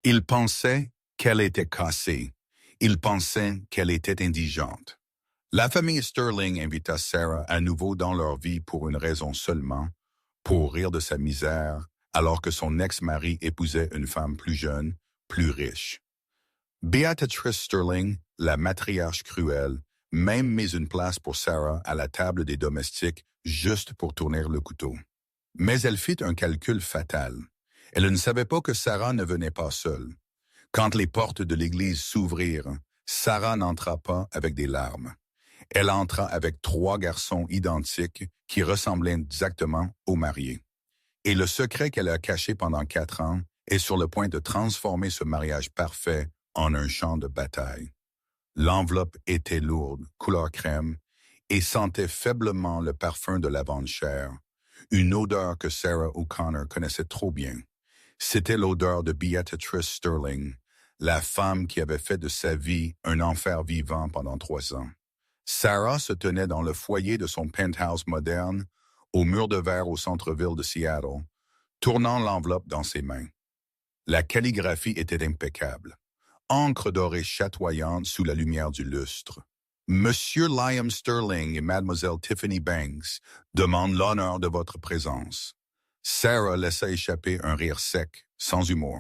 Il pensait qu'elle était cassée. Il pensait qu'elle était indigente. La famille Sterling invita Sarah à nouveau dans leur vie pour une raison seulement, pour rire de sa misère, alors que son ex-mari épousait une femme plus jeune, plus riche. Beatrice Sterling, la matriarche cruelle, même mise une place pour Sarah à la table des domestiques juste pour tourner le couteau. Mais elle fit un calcul fatal. Elle ne savait pas que Sarah ne venait pas seule. Quand les portes de l'église s'ouvrirent, Sarah n'entra pas avec des larmes. Elle entra avec 3 garçons identiques qui ressemblaient exactement aux mariés. Et le secret qu'elle a caché pendant 4 ans est sur le point de transformer ce mariage parfait en un champ de bataille. L'enveloppe était lourde, couleur crème, et sentait faiblement le parfum de lavande chère, une odeur que Sarah O'Connor connaissait trop bien. C'était l'odeur de Beatrice Sterling, la femme qui avait fait de sa vie un enfer vivant pendant 3 ans. Sarah se tenait dans le foyer de son penthouse moderne, au mur de verre au centre-ville de Seattle, tournant l'enveloppe dans ses mains. La calligraphie était impeccable. Encre dorée chatoyante sous la lumière du lustre. Monsieur Liam Sterling et Mademoiselle Tiffany Banks demandent l'honneur de votre présence. Sarah laissa échapper un rire sec, sans humour.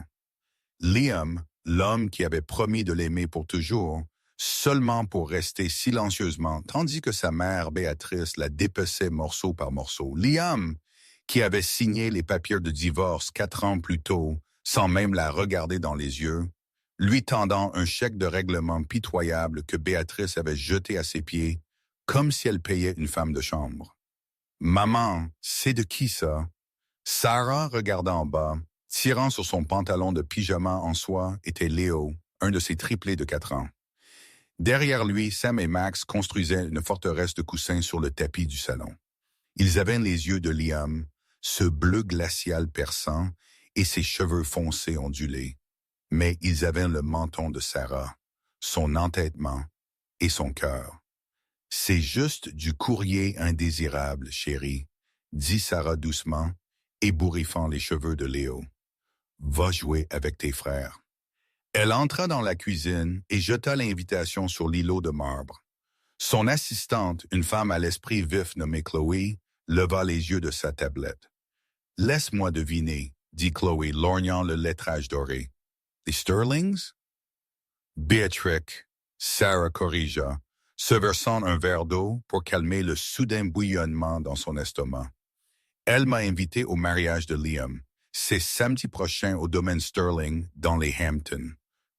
Liam, l'homme qui avait promis de l'aimer pour toujours, seulement pour rester silencieusement, tandis que sa mère Béatrice la dépeçait morceau par morceau. Liam, qui avait signé les papiers de divorce 4 ans plus tôt, sans même la regarder dans les yeux, lui tendant un chèque de règlement pitoyable que Béatrice avait jeté à ses pieds, comme si elle payait une femme de chambre. « Maman, c'est de qui ça? » Sarah regarda en bas. Tirant sur son pantalon de pyjama en soie était Léo, un de ses triplés de 4 ans. Derrière lui, Sam et Max construisaient une forteresse de coussins sur le tapis du salon. Ils avaient les yeux de Liam, ce bleu glacial perçant, et ses cheveux foncés ondulés. Mais ils avaient le menton de Sarah, son entêtement et son cœur. « C'est juste du courrier indésirable, chérie, » dit Sarah doucement, ébouriffant les cheveux de Léo. « Va jouer avec tes frères. » Elle entra dans la cuisine et jeta l'invitation sur l'îlot de marbre. Son assistante, une femme à l'esprit vif nommée Chloé, leva les yeux de sa tablette. « Laisse-moi deviner, » dit Chloé, lorgnant le lettrage doré. « Les Sterlings? » Béatrix, Sarah corrigea, se versant un verre d'eau pour calmer le soudain bouillonnement dans son estomac. « Elle m'a invité au mariage de Liam. C'est samedi prochain au domaine Sterling, dans les Hamptons. »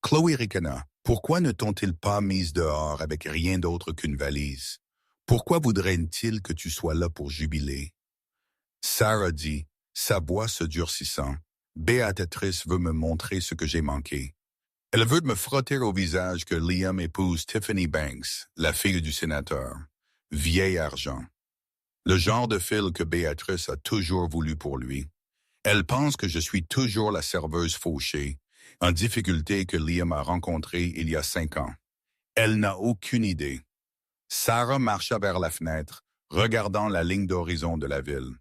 Chloé ricana. « Pourquoi ne t'ont-ils pas mise dehors avec rien d'autre qu'une valise? Pourquoi voudraient-ils que tu sois là pour jubiler? » Sarah dit, sa voix se durcissant. « Béatrice veut me montrer ce que j'ai manqué. Elle veut me frotter au visage que Liam épouse Tiffany Banks, la fille du sénateur. Vieil argent. Le genre de fille que Béatrice a toujours voulu pour lui. Elle pense que je suis toujours la serveuse fauchée, en difficulté que Liam a rencontrée il y a 5 ans. Elle n'a aucune idée. » Sarah marcha vers la fenêtre, regardant la ligne d'horizon de la ville.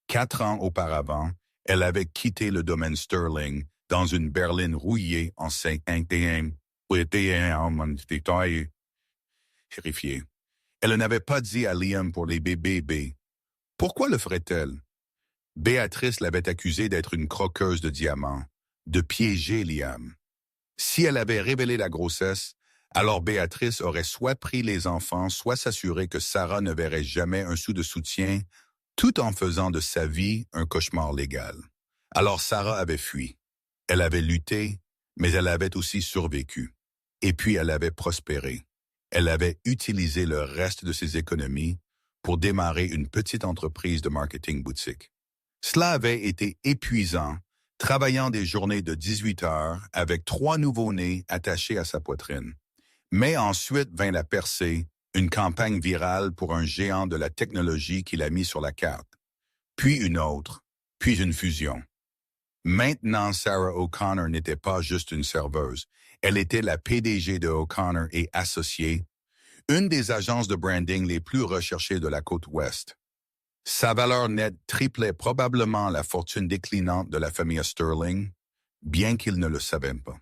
4 ans auparavant, elle avait quitté le domaine Sterling dans une berline rouillée en 51, terrifiée. Elle n'avait pas dit à Liam pour les bébés. Pourquoi le ferait-elle? Béatrice l'avait accusée d'être une croqueuse de diamants, de piéger Liam. Si elle avait révélé la grossesse, alors Béatrice aurait soit pris les enfants, soit s'assuré que Sarah ne verrait jamais un sou de soutien, tout en faisant de sa vie un cauchemar légal. Alors Sarah avait fui. Elle avait lutté, mais elle avait aussi survécu. Et puis elle avait prospéré. Elle avait utilisé le reste de ses économies pour démarrer une petite entreprise de marketing boutique. Cela avait été épuisant, travaillant des journées de 18 heures avec 3 nouveau-nés attachés à sa poitrine. Mais ensuite vint la percée, une campagne virale pour un géant de la technologie qui l'a mis sur la carte. Puis une autre, puis une fusion. Maintenant, Sarah O'Connor n'était pas juste une serveuse. Elle était la PDG de O'Connor et Associés, une des agences de branding les plus recherchées de la côte ouest. Sa valeur nette triplait probablement la fortune déclinante de la famille Sterling, bien qu'ils ne le savaient pas.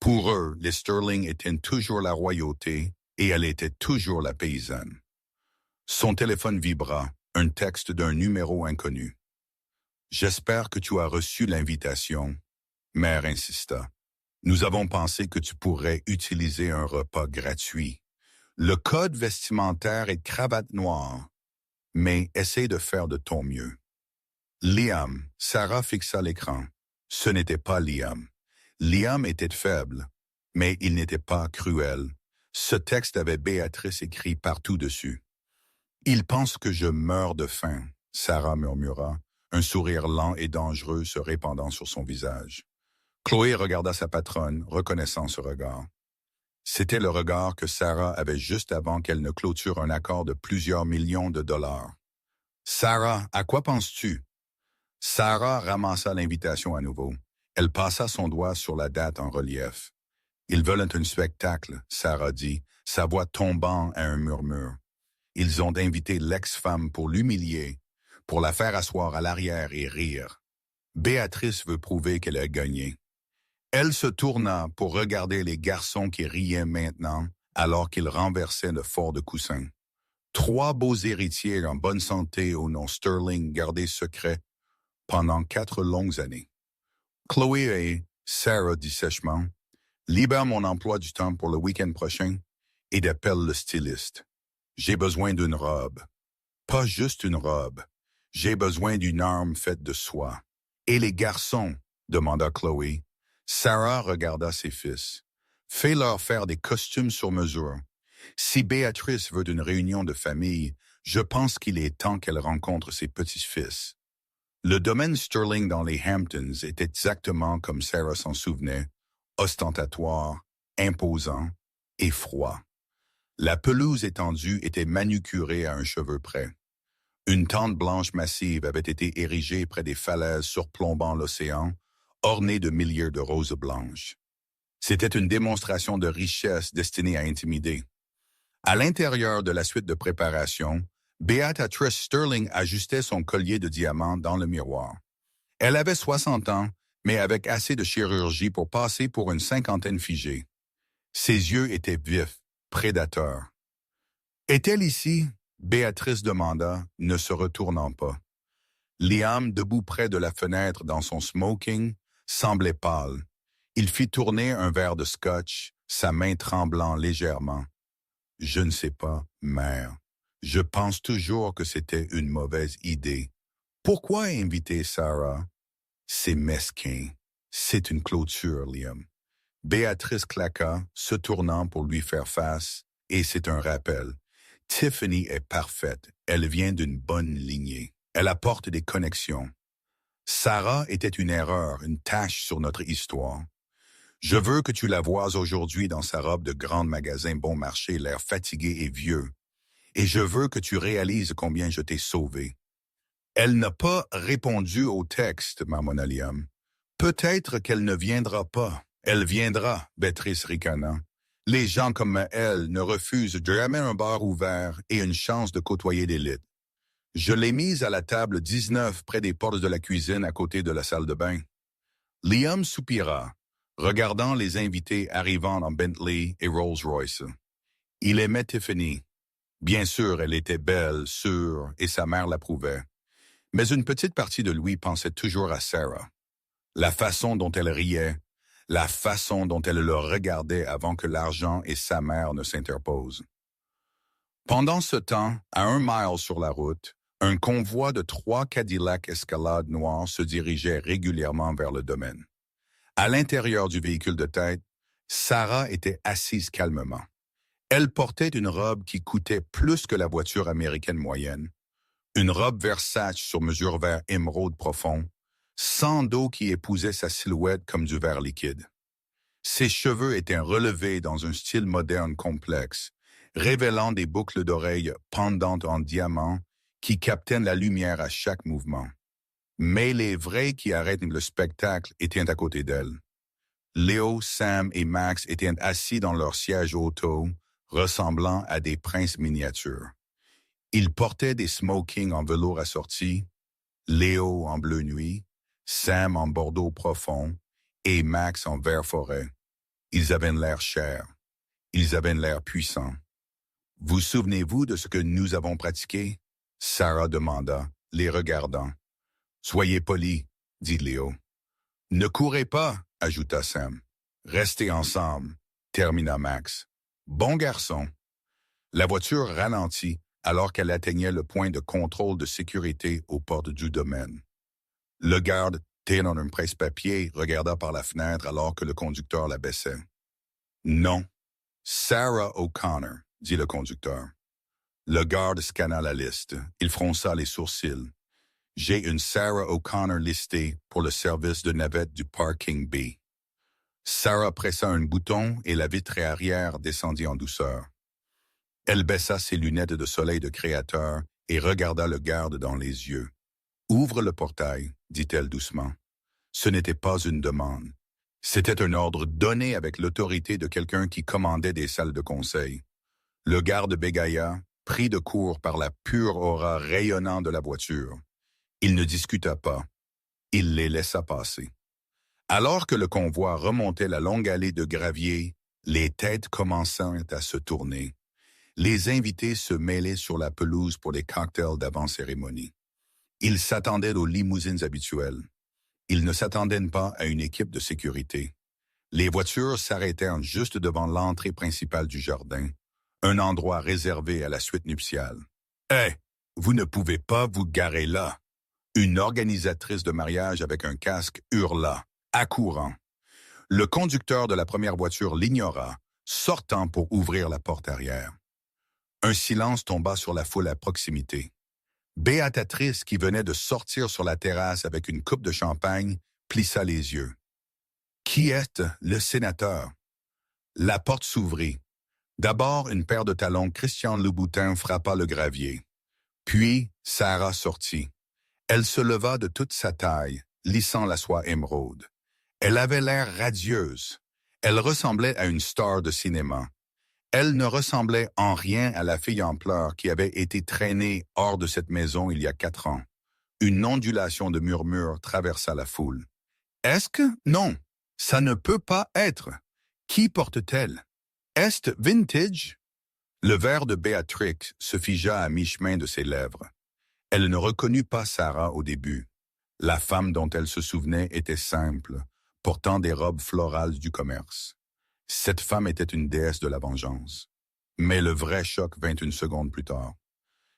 Pour eux, les Sterling étaient toujours la royauté et elle était toujours la paysanne. Son téléphone vibra, un texte d'un numéro inconnu. « J'espère que tu as reçu l'invitation. » Mère insista. « Nous avons pensé que tu pourrais utiliser un repas gratuit. Le code vestimentaire est cravate noire, mais essaie de faire de ton mieux. » Liam, Sarah fixa l'écran. Ce n'était pas Liam. Liam était faible, mais il n'était pas cruel. Ce texte avait Béatrice écrit partout dessus. « Il pense que je meurs de faim, » Sarah murmura, un sourire lent et dangereux se répandant sur son visage. Chloé regarda sa patronne, reconnaissant ce regard. C'était le regard que Sarah avait juste avant qu'elle ne clôture un accord de plusieurs millions de dollars. « Sarah, à quoi penses-tu? » Sarah ramassa l'invitation à nouveau. Elle passa son doigt sur la date en relief. « Ils veulent un spectacle, » Sarah dit, sa voix tombant à un murmure. Ils ont invité l'ex-femme pour l'humilier, pour la faire asseoir à l'arrière et rire. Béatrice veut prouver qu'elle a gagné. Elle se tourna pour regarder les garçons qui riaient maintenant, alors qu'ils renversaient le fort de coussins. 3 beaux héritiers en bonne santé au nom Sterling gardés secrets pendant 4 longues années. Chloé et Sarah dit sèchement, « Libère mon emploi du temps pour le week-end prochain et appelle le styliste. J'ai besoin d'une robe. Pas juste une robe. J'ai besoin d'une arme faite de soie. » « Et les garçons? » demanda Chloé. Sarah regarda ses fils. « Fais-leur faire des costumes sur mesure. Si Béatrice veut une réunion de famille, je pense qu'il est temps qu'elle rencontre ses petits-fils. » Le domaine Sterling dans les Hamptons était exactement comme Sarah s'en souvenait, ostentatoire, imposant et froid. La pelouse étendue était manucurée à un cheveu près. Une tente blanche massive avait été érigée près des falaises surplombant l'océan, ornée de milliers de roses blanches. C'était une démonstration de richesse destinée à intimider. À l'intérieur de la suite de préparation, Béatrice Sterling ajustait son collier de diamants dans le miroir. Elle avait 60 ans, mais avec assez de chirurgie pour passer pour une cinquantaine figée. Ses yeux étaient vifs, prédateurs. « Est-elle ici? » Béatrice demanda, ne se retournant pas. Liam, debout près de la fenêtre dans son smoking, semblait pâle. Il fit tourner un verre de scotch, sa main tremblant légèrement. « Je ne sais pas, mère. Je pense toujours que c'était une mauvaise idée. Pourquoi inviter Sarah? C'est mesquin. C'est une clôture, Liam. » Béatrice claqua, se tournant pour lui faire face, et c'est un rappel. Tiffany est parfaite. Elle vient d'une bonne lignée. Elle apporte des connexions. Sarah était une erreur, une tache sur notre histoire. Je veux que tu la voies aujourd'hui dans sa robe de grand magasin bon marché, l'air fatigué et vieux. Et je veux que tu réalises combien je t'ai sauvé. Elle n'a pas répondu au texte, marmonna Liam. Peut-être qu'elle ne viendra pas. Elle viendra, Béatrice ricana. Les gens comme elle ne refusent jamais un bar ouvert et une chance de côtoyer l'élite. Je l'ai mise à la table 19 près des portes de la cuisine à côté de la salle de bain. Liam soupira, regardant les invités arrivant en Bentley et Rolls-Royce. Il aimait Tiffany. Bien sûr, elle était belle, sûre, et sa mère l'approuvait. Mais une petite partie de lui pensait toujours à Sarah. La façon dont elle riait, la façon dont elle le regardait avant que l'argent et sa mère ne s'interposent. Pendant ce temps, à 1 mile sur la route, un convoi de 3 Cadillac Escalade noirs se dirigeait régulièrement vers le domaine. À l'intérieur du véhicule de tête, Sarah était assise calmement. Elle portait une robe qui coûtait plus que la voiture américaine moyenne, une robe Versace sur mesure vert émeraude profond, sans dos qui épousait sa silhouette comme du verre liquide. Ses cheveux étaient relevés dans un style moderne complexe, révélant des boucles d'oreilles pendantes en diamant qui captaient la lumière à chaque mouvement. Mais les vrais qui arrêtent le spectacle étaient à côté d'elle. Léo, Sam et Max étaient assis dans leur siège auto, ressemblant à des princes miniatures. Ils portaient des smokings en velours assortis, Léo en bleu nuit, Sam en bordeaux profond, et Max en vert forêt. Ils avaient l'air chers. Ils avaient l'air puissants. « Vous souvenez-vous de ce que nous avons pratiqué? » Sarah demanda, les regardant. « Soyez polis, » dit Léo. « Ne courez pas, » ajouta Sam. « Restez ensemble, » termina Max. « Bon garçon. » La voiture ralentit alors qu'elle atteignait le point de contrôle de sécurité aux portes du domaine. Le garde, tel dans un presse-papier, regarda par la fenêtre alors que le conducteur la baissait. « Non, Sarah O'Connor, » dit le conducteur. Le garde scanna la liste. Il fronça les sourcils. « J'ai une Sarah O'Connor listée pour le service de navette du Parking B. » Sarah pressa un bouton et la vitre arrière descendit en douceur. Elle baissa ses lunettes de soleil de créateur et regarda le garde dans les yeux. « Ouvre le portail, » dit-elle doucement. Ce n'était pas une demande. C'était un ordre donné avec l'autorité de quelqu'un qui commandait des salles de conseil. Le garde bégaya, pris de court par la pure aura rayonnant de la voiture. Il ne discuta pas. Il les laissa passer. Alors que le convoi remontait la longue allée de gravier, les têtes commençant à se tourner. Les invités se mêlaient sur la pelouse pour les cocktails d'avant-cérémonie. Ils s'attendaient aux limousines habituelles. Ils ne s'attendaient pas à une équipe de sécurité. Les voitures s'arrêtèrent juste devant l'entrée principale du jardin, un endroit réservé à la suite nuptiale. « Hé, vous ne pouvez pas vous garer là !» Une organisatrice de mariage avec un casque hurla, accourant. Le conducteur de la première voiture l'ignora, sortant pour ouvrir la porte arrière. Un silence tomba sur la foule à proximité. Béatrice, qui venait de sortir sur la terrasse avec une coupe de champagne, plissa les yeux. « Qui est le sénateur? » La porte s'ouvrit. D'abord, une paire de talons Christian Louboutin frappa le gravier. Puis, Sarah sortit. Elle se leva de toute sa taille, lissant la soie émeraude. Elle avait l'air radieuse. Elle ressemblait à une star de cinéma. Elle ne ressemblait en rien à la fille en pleurs qui avait été traînée hors de cette maison il y a 4 ans. Une ondulation de murmures traversa la foule. « Est-ce que... Non, ça ne peut pas être. Qui porte-t-elle? Est-ce vintage? » Le verre de Béatrix se figea à mi-chemin de ses lèvres. Elle ne reconnut pas Sarah au début. La femme dont elle se souvenait était simple, portant des robes florales du commerce. Cette femme était une déesse de la vengeance. Mais le vrai choc vint une seconde plus tard.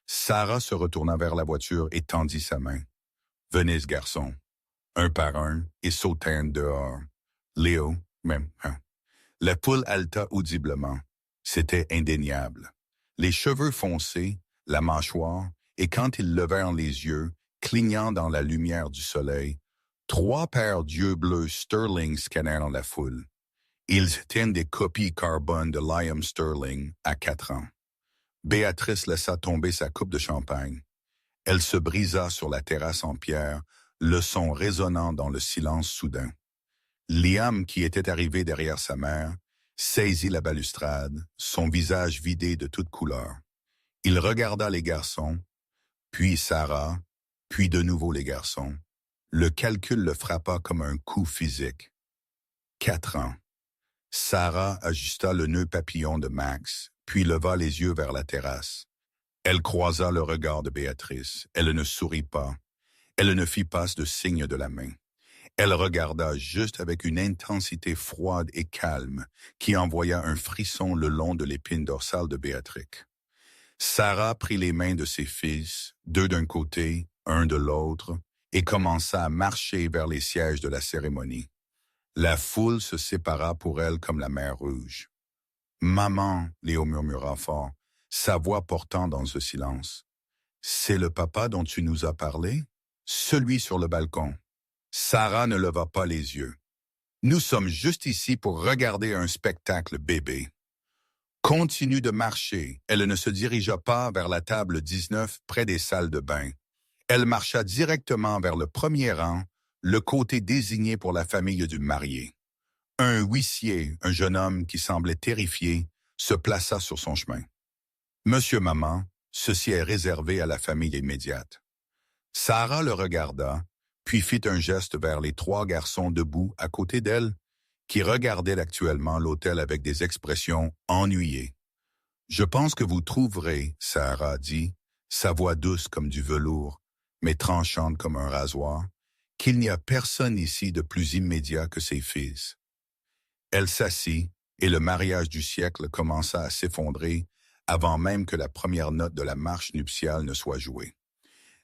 Sarah se retourna vers la voiture et tendit sa main. « Venez, ce garçon. » Un par un, et sautèrent dehors. Léo, même. La foule haleta audiblement. C'était indéniable. Les cheveux foncés, la mâchoire, et quand ils levèrent les yeux, clignant dans la lumière du soleil, 3 paires d'yeux bleus Sterling scannèrent dans la foule. Ils étaient des copies carbone de Liam Sterling à 4 ans. Béatrice laissa tomber sa coupe de champagne. Elle se brisa sur la terrasse en pierre, le son résonnant dans le silence soudain. Liam, qui était arrivé derrière sa mère, saisit la balustrade, son visage vidé de toute couleur. Il regarda les garçons, puis Sarah, puis de nouveau les garçons. Le calcul le frappa comme un coup physique. 4 ans. Sarah ajusta le nœud papillon de Max, puis leva les yeux vers la terrasse. Elle croisa le regard de Béatrice. Elle ne sourit pas. Elle ne fit pas de signe de la main. Elle regarda juste avec une intensité froide et calme qui envoya un frisson le long de l'épine dorsale de Béatrix. Sarah prit les mains de ses fils, 2 d'un côté, 1 de l'autre, et commença à marcher vers les sièges de la cérémonie. La foule se sépara pour elle comme la mer Rouge. « Maman », Léo murmura fort, sa voix portant dans ce silence. « C'est le papa dont tu nous as parlé? Celui sur le balcon. » Sarah ne leva pas les yeux. « Nous sommes juste ici pour regarder un spectacle, bébé. » Continue de marcher. Elle ne se dirigea pas vers la table 19 près des salles de bain. Elle marcha directement vers le premier rang, le côté désigné pour la famille du marié. Un huissier, un jeune homme qui semblait terrifié, se plaça sur son chemin. « Monsieur, maman, ceci est réservé à la famille immédiate. » Sarah le regarda, puis fit un geste vers les 3 garçons debout à côté d'elle, qui regardaient actuellement l'hôtel avec des expressions ennuyées. « Je pense que vous trouverez, Sarah dit, sa voix douce comme du velours, mais tranchante comme un rasoir, qu'il n'y a personne ici de plus immédiat que ses fils. » Elle s'assit, et le mariage du siècle commença à s'effondrer avant même que la première note de la marche nuptiale ne soit jouée.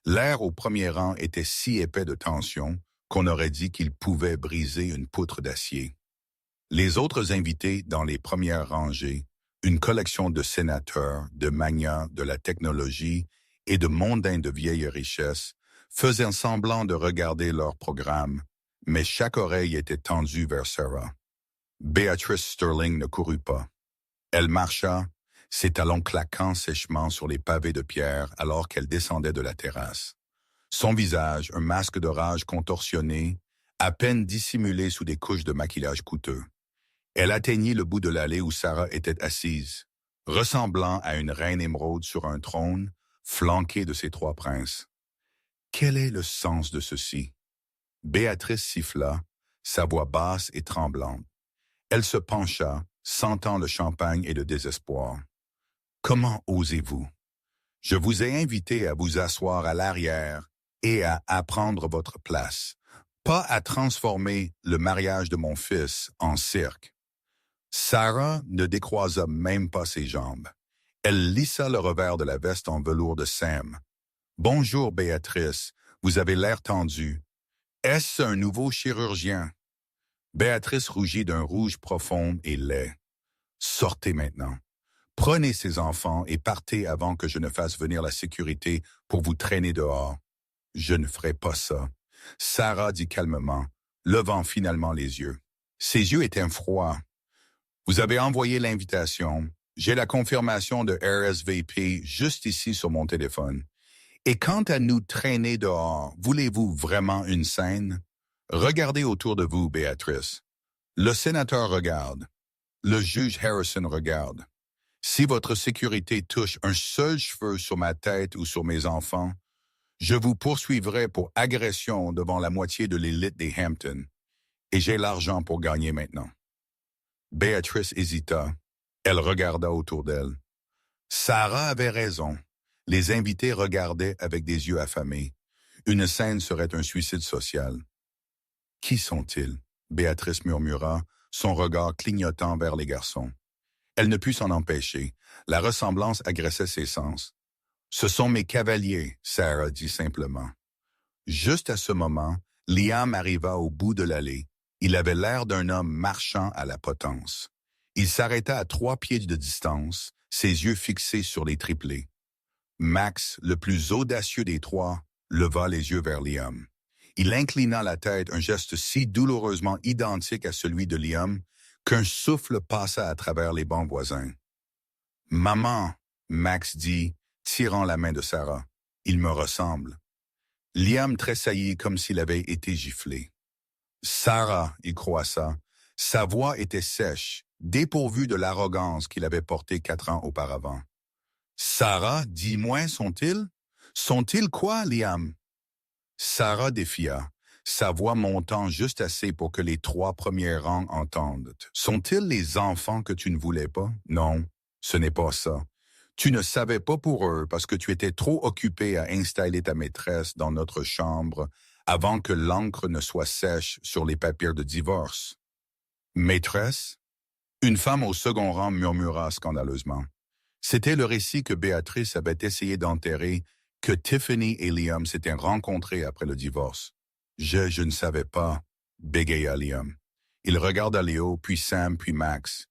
L'air au premier rang était si épais de tension qu'on aurait dit qu'il pouvait briser une poutre d'acier. Les autres invités dans les premières rangées, une collection de sénateurs, de magnats, de la technologie et de mondains de vieille richesse, faisaient semblant de regarder leur programme, mais chaque oreille était tendue vers Sarah. Beatrice Sterling ne courut pas. Elle marcha, ses talons claquant sèchement sur les pavés de pierre alors qu'elle descendait de la terrasse. Son visage, un masque de rage contorsionné, à peine dissimulé sous des couches de maquillage coûteux. Elle atteignit le bout de l'allée où Sarah était assise, ressemblant à une reine émeraude sur un trône, flanquée de ses 3 princes. Quel est le sens de ceci? Béatrice siffla, sa voix basse et tremblante. Elle se pencha, sentant le champagne et le désespoir. « Comment osez-vous? Je vous ai invité à vous asseoir à l'arrière et à prendre votre place, pas à transformer le mariage de mon fils en cirque. » Sarah ne décroisa même pas ses jambes. Elle lissa le revers de la veste en velours de Sam. « Bonjour, Béatrice, vous avez l'air tendue. Est-ce un nouveau chirurgien? » Béatrice rougit d'un rouge profond et laid. « Sortez maintenant. Prenez ces enfants et partez avant que je ne fasse venir la sécurité pour vous traîner dehors. »« Je ne ferai pas ça. » Sarah dit calmement, levant finalement les yeux. Ses yeux étaient froids. « Vous avez envoyé l'invitation. J'ai la confirmation de RSVP juste ici sur mon téléphone. Et quant à nous traîner dehors, voulez-vous vraiment une scène? Regardez autour de vous, Béatrice. Le sénateur regarde. Le juge Harrison regarde. Si votre sécurité touche un seul cheveu sur ma tête ou sur mes enfants, je vous poursuivrai pour agression devant la moitié de l'élite des Hamptons. Et j'ai l'argent pour gagner maintenant. » Béatrice hésita. Elle regarda autour d'elle. Sarah avait raison. Les invités regardaient avec des yeux affamés. Une scène serait un suicide social. « Qui sont-ils? » Béatrice murmura, son regard clignotant vers les garçons. Elle ne put s'en empêcher. La ressemblance agressait ses sens. « Ce sont mes cavaliers, » Sarah dit simplement. Juste à ce moment, Liam arriva au bout de l'allée. Il avait l'air d'un homme marchant à la potence. Il s'arrêta à 3 pieds de distance, ses yeux fixés sur les triplés. Max, le plus audacieux des 3, leva les yeux vers Liam. Il inclina la tête, un geste si douloureusement identique à celui de Liam qu'un souffle passa à travers les bancs voisins. « Maman !» Max dit, tirant la main de Sarah. « Il me ressemble. » Liam tressaillit comme s'il avait été giflé. « Sarah !» il croissa. Sa voix était sèche, dépourvue de l'arrogance qu'il avait portée 4 ans auparavant. « Sarah, dis-moi, sont-ils? Sont-ils quoi, Liam? » Sarah défia, sa voix montant juste assez pour que les 3 premiers rangs entendent. « Sont-ils les enfants que tu ne voulais pas? Non, ce n'est pas ça. Tu ne savais pas pour eux parce que tu étais trop occupé à installer ta maîtresse dans notre chambre avant que l'encre ne soit sèche sur les papiers de divorce. »« Maîtresse ?» Une femme au second rang murmura scandaleusement. C'était le récit que Béatrice avait essayé d'enterrer, que Tiffany et Liam s'étaient rencontrés après le divorce. « Je ne savais pas, » bégaya Liam. Il regarda Léo, puis Sam, puis Max.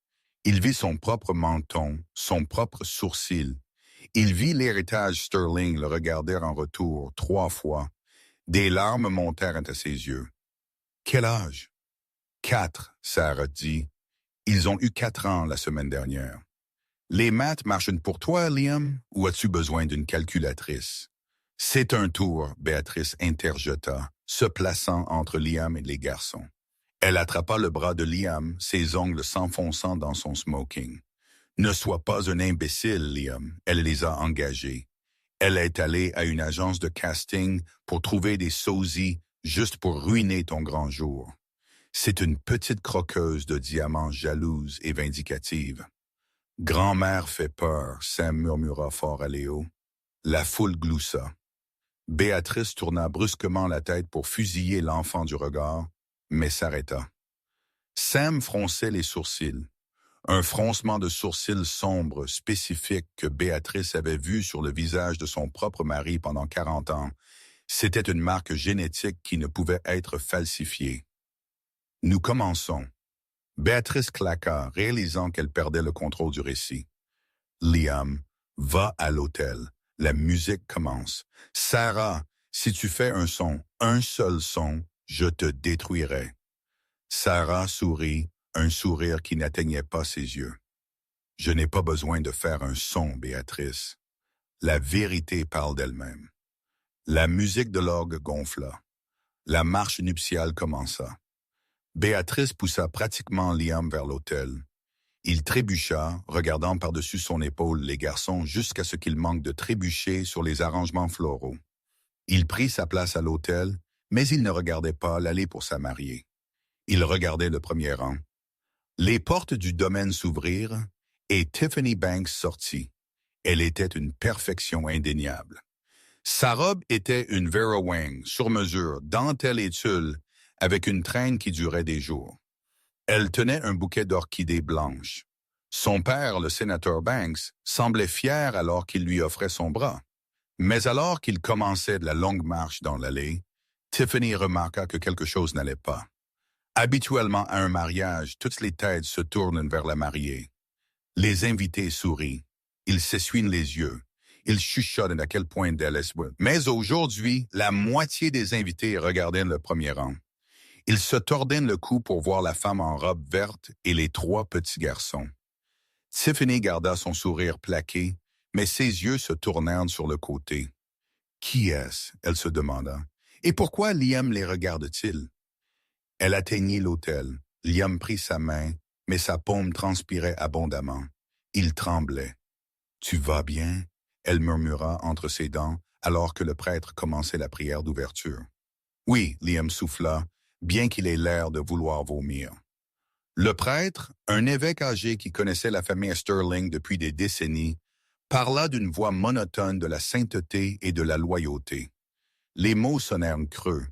Il vit son propre menton, son propre sourcil. Il vit l'héritage Sterling le regarder en retour 3 fois. Des larmes montèrent à ses yeux. « Quel âge? »« 4, Sarah dit. Ils ont eu 4 ans la semaine dernière. »« Les maths marchent pour toi, Liam, ou as-tu besoin d'une calculatrice? »« C'est un tour, » Béatrice interjeta, se plaçant entre Liam et les garçons. Elle attrapa le bras de Liam, ses ongles s'enfonçant dans son smoking. « Ne sois pas un imbécile, Liam. » Elle les a engagés. Elle est allée à une agence de casting pour trouver des sosies juste pour ruiner ton grand jour. C'est une petite croqueuse de diamants jalouse et vindicative. Grand-mère fait peur, Sam murmura fort à Léo. La foule gloussa. Béatrice tourna brusquement la tête pour fusiller l'enfant du regard, mais s'arrêta. Sam fronçait les sourcils. Un froncement de sourcils sombre, spécifique que Béatrice avait vu sur le visage de son propre mari pendant 40 ans. C'était une marque génétique qui ne pouvait être falsifiée. Nous commençons. Béatrice claqua, réalisant qu'elle perdait le contrôle du récit. Liam, va à l'hôtel. La musique commence. Sarah, si tu fais un seul son, je te détruirai. Sarah sourit, un sourire qui n'atteignait pas ses yeux. Je n'ai pas besoin de faire un son, Béatrice. La vérité parle d'elle-même. La musique de l'orgue gonfla. La marche nuptiale commença. Béatrice poussa pratiquement Liam vers l'autel. Il trébucha, regardant par-dessus son épaule les garçons jusqu'à ce qu'il manque de trébucher sur les arrangements floraux. Il prit sa place à l'autel, mais il ne regardait pas l'aller pour sa mariée. Il regardait le premier rang. Les portes du domaine s'ouvrirent et Tiffany Banks sortit. Elle était une perfection indéniable. Sa robe était une Vera Wang, sur mesure, dentelle et tulle, avec une traîne qui durait des jours. Elle tenait un bouquet d'orchidées blanches. Son père, le sénateur Banks, semblait fier alors qu'il lui offrait son bras. Mais alors qu'il commençait la longue marche dans l'allée, Tiffany remarqua que quelque chose n'allait pas. Habituellement, à un mariage, toutes les têtes se tournent vers la mariée. Les invités sourient. Ils s'essuient les yeux. Ils chuchotent à quel point Dallas veut. Mais aujourd'hui, la moitié des invités regardaient le premier rang. Ils se tordaient le cou pour voir la femme en robe verte et les trois petits garçons. Tiffany garda son sourire plaqué, mais ses yeux se tournèrent sur le côté. Qui est-ce? Elle se demanda. Et pourquoi Liam les regarde-t-il? Elle atteignit l'autel. Liam prit sa main, mais sa paume transpirait abondamment. Il tremblait. « Tu vas bien? » Elle murmura entre ses dents, alors que le prêtre commençait la prière d'ouverture. « Oui, » Liam souffla, bien qu'il ait l'air de vouloir vomir. Le prêtre, un évêque âgé qui connaissait la famille Sterling depuis des décennies, parla d'une voix monotone de la sainteté et de la loyauté. Les mots sonnèrent creux.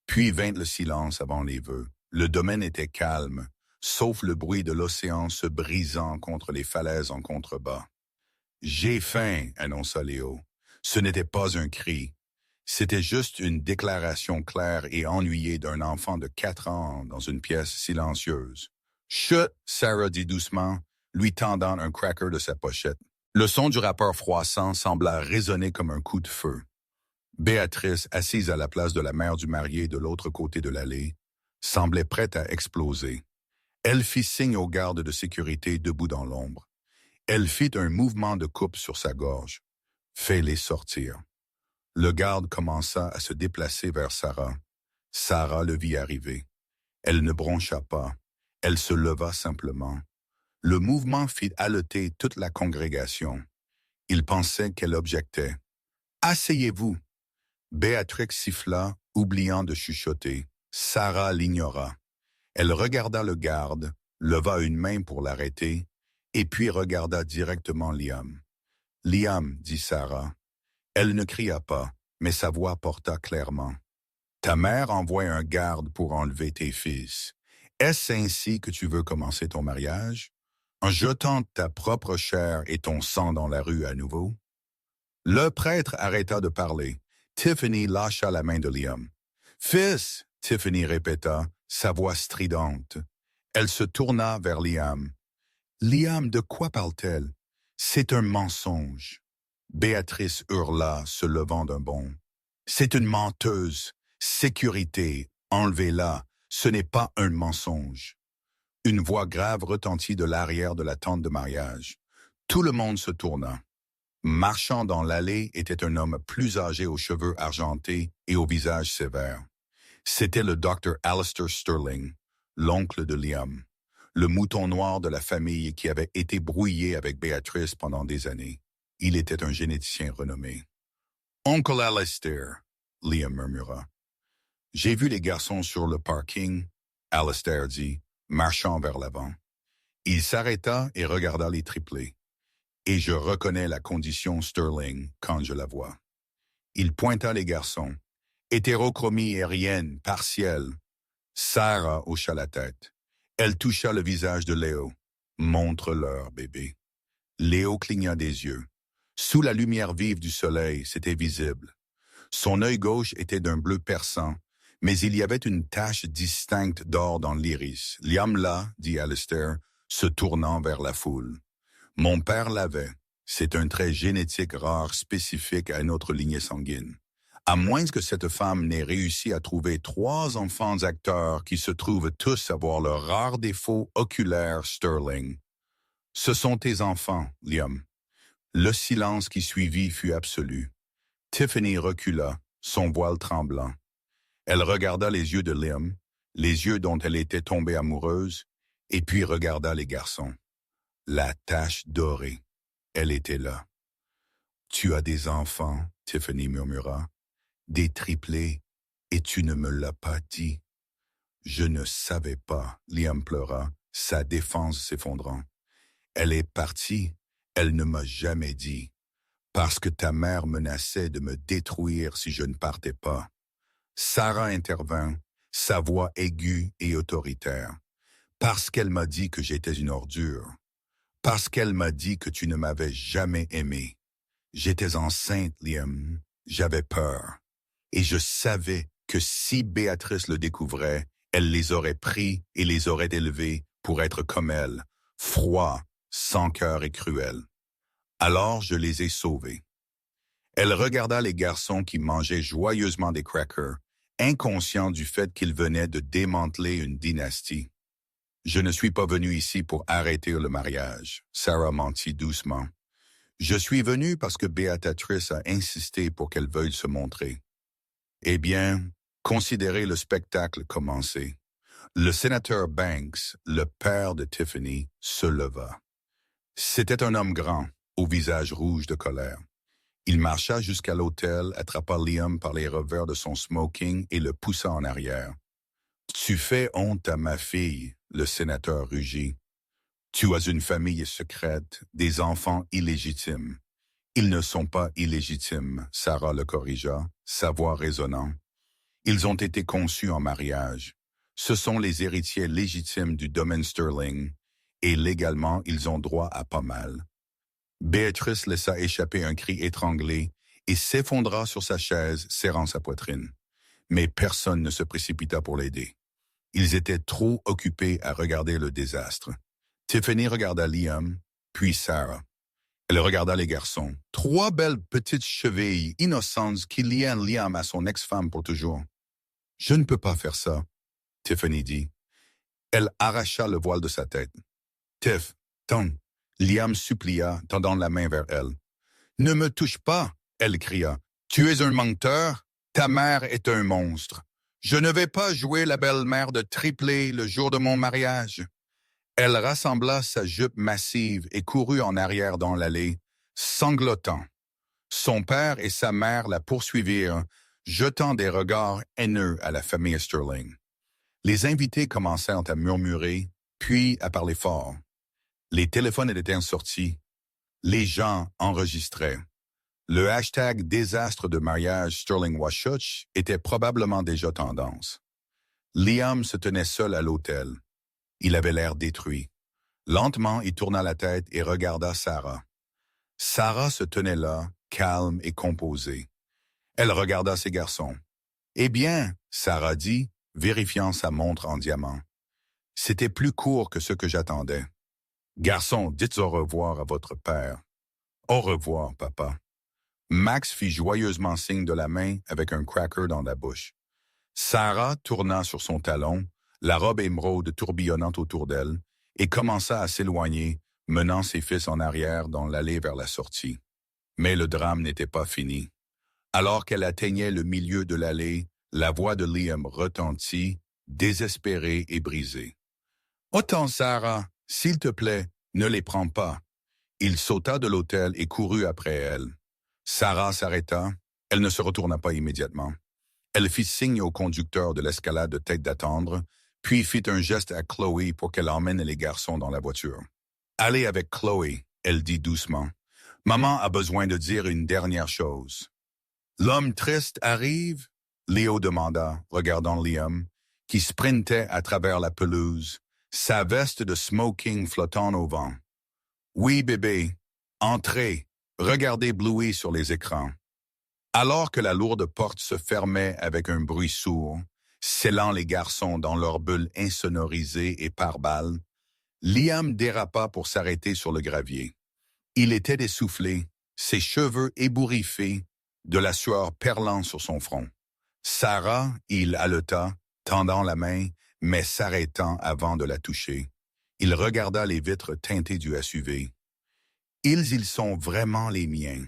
Puis vint le silence avant les vœux. Le domaine était calme, sauf le bruit de l'océan se brisant contre les falaises en contrebas. « J'ai faim », annonça Léo. Ce n'était pas un cri. C'était juste une déclaration claire et ennuyée d'un enfant de 4 ans dans une pièce silencieuse. « Chut », Sarah dit doucement, lui tendant un cracker de sa pochette. Le son du rappeur froissant sembla résonner comme un coup de feu. Béatrice, assise à la place de la mère du marié de l'autre côté de l'allée, semblait prête à exploser. Elle fit signe aux gardes de sécurité debout dans l'ombre. Elle fit un mouvement de coupe sur sa gorge. « Fais-les sortir. » Le garde commença à se déplacer vers Sarah. Sarah le vit arriver. Elle ne broncha pas. Elle se leva simplement. Le mouvement fit haleter toute la congrégation. Il pensait qu'elle objectait. « Asseyez-vous !» Béatrix siffla, oubliant de chuchoter. Sarah l'ignora. Elle regarda le garde, leva une main pour l'arrêter, et puis regarda directement Liam. « Liam, » dit Sarah. Elle ne cria pas, mais sa voix porta clairement. « Ta mère envoie un garde pour enlever tes fils. Est-ce ainsi que tu veux commencer ton mariage? En jetant ta propre chair et ton sang dans la rue à nouveau? » Le prêtre arrêta de parler. Tiffany lâcha la main de Liam. « Fils !» Tiffany répéta, sa voix stridente. Elle se tourna vers Liam. « Liam, de quoi parle-t-elle? C'est un mensonge. » Béatrice hurla, se levant d'un bond. « C'est une menteuse. Sécurité, enlevez-la. Ce n'est pas un mensonge. » Une voix grave retentit de l'arrière de la tente de mariage. Tout le monde se tourna. Marchant dans l'allée était un homme plus âgé aux cheveux argentés et au visage sévère. C'était le Dr. Alistair Sterling, l'oncle de Liam, le mouton noir de la famille qui avait été brouillé avec Béatrice pendant des années. Il était un généticien renommé. « Oncle Alistair », Liam murmura. J'ai vu les garçons sur le parking, Alistair dit, marchant vers l'avant. Il s'arrêta et regarda les triplés. Et je reconnais la condition Sterling quand je la vois. Il pointa les garçons. Hétérochromie aérienne, partielle. Sarah hocha la tête. Elle toucha le visage de Léo. Montre-leur, bébé. Léo cligna des yeux. Sous la lumière vive du soleil, c'était visible. Son œil gauche était d'un bleu perçant, mais il y avait une tache distincte d'or dans l'iris. Liam là, dit Alistair, se tournant vers la foule. Mon père l'avait. C'est un trait génétique rare spécifique à notre lignée sanguine. À moins que cette femme n'ait réussi à trouver 3 enfants acteurs qui se trouvent tous avoir le rare défaut oculaire Sterling. Ce sont tes enfants, Liam. Le silence qui suivit fut absolu. Tiffany recula, son voile tremblant. Elle regarda les yeux de Liam, les yeux dont elle était tombée amoureuse, et puis regarda les garçons. La tache dorée. Elle était là. « Tu as des enfants, Tiffany murmura. Des triplés, et tu ne me l'as pas dit. » « Je ne savais pas, Liam pleura, sa défense s'effondrant. Elle est partie, elle ne m'a jamais dit. Parce que ta mère menaçait de me détruire si je ne partais pas. Sarah intervint, sa voix aiguë et autoritaire. Parce qu'elle m'a dit que j'étais une ordure. Parce qu'elle m'a dit que tu ne m'avais jamais aimé. J'étais enceinte, Liam. J'avais peur. Et je savais que si Béatrice le découvrait, elle les aurait pris et les aurait élevés pour être comme elle, froid, sans cœur et cruel. Alors je les ai sauvés. Elle regarda les garçons qui mangeaient joyeusement des crackers, inconscients du fait qu'ils venaient de démanteler une dynastie. Je ne suis pas venu ici pour arrêter le mariage, Sarah mentit doucement. Je suis venu parce que Béatrice a insisté pour qu'elle veuille se montrer. Eh bien, considérez le spectacle commencé. Le sénateur Banks, le père de Tiffany, se leva. C'était un homme grand, au visage rouge de colère. Il marcha jusqu'à l'autel, attrapa Liam par les revers de son smoking et le poussa en arrière. « Tu fais honte à ma fille, » le sénateur rugit. « Tu as une famille secrète, des enfants illégitimes. » « Ils ne sont pas illégitimes, » Sarah le corrigea, sa voix résonnant. « Ils ont été conçus en mariage. Ce sont les héritiers légitimes du domaine Sterling, et légalement ils ont droit à pas mal. » Béatrice laissa échapper un cri étranglé et s'effondra sur sa chaise, serrant sa poitrine. Mais personne ne se précipita pour l'aider. Ils étaient trop occupés à regarder le désastre. Tiffany regarda Liam, puis Sarah. Elle regarda les garçons. 3 belles petites chevilles innocentes qui liaient Liam à son ex-femme pour toujours. « Je ne peux pas faire ça, » Tiffany dit. Elle arracha le voile de sa tête. « Tiff, Tom !» Liam supplia, tendant la main vers elle. « Ne me touche pas !» elle cria. « Tu es un menteur, ta mère est un monstre. Je ne vais pas jouer la belle-mère de triplé le jour de mon mariage. » Elle rassembla sa jupe massive et courut en arrière dans l'allée, sanglotant. Son père et sa mère la poursuivirent, jetant des regards haineux à la famille Sterling. Les invités commencèrent à murmurer, puis à parler fort. Les téléphones étaient sortis. Les gens enregistraient. Le hashtag désastre de mariage Sterling-Washoch était probablement déjà tendance. Liam se tenait seul à l'hôtel. Il avait l'air détruit. Lentement, il tourna la tête et regarda Sarah. Sarah se tenait là, calme et composée. Elle regarda ses garçons. « Eh bien, » Sarah dit, vérifiant sa montre en diamant. « C'était plus court que ce que j'attendais. Garçons, dites au revoir à votre père. »« Au revoir, papa. » Max fit joyeusement signe de la main avec un cracker dans la bouche. Sarah tourna sur son talon, la robe émeraude tourbillonnant autour d'elle, et commença à s'éloigner, menant ses fils en arrière dans l'allée vers la sortie. Mais le drame n'était pas fini. Alors qu'elle atteignait le milieu de l'allée, la voix de Liam retentit, désespérée et brisée. « Attends, Sarah, s'il te plaît, ne les prends pas. » Il sauta de l'autel et courut après elle. Sarah s'arrêta. Elle ne se retourna pas immédiatement. Elle fit signe au conducteur de l'escalade de tête d'attendre, puis fit un geste à Chloé pour qu'elle emmène les garçons dans la voiture. « Allez avec Chloé », elle dit doucement. « Maman a besoin de dire une dernière chose. »« L'homme triste arrive ?» Léo demanda, regardant Liam, qui sprintait à travers la pelouse, sa veste de smoking flottant au vent. « Oui, bébé. Entrez. Regardez Bluey sur les écrans. » Alors que la lourde porte se fermait avec un bruit sourd, scellant les garçons dans leur bulle insonorisée et par balles, Liam dérapa pour s'arrêter sur le gravier. Il était essoufflé, ses cheveux ébouriffés, de la sueur perlant sur son front. Sarah, il haleta, tendant la main, mais s'arrêtant avant de la toucher. Il regarda les vitres teintées du SUV. « Ils sont vraiment les miens. »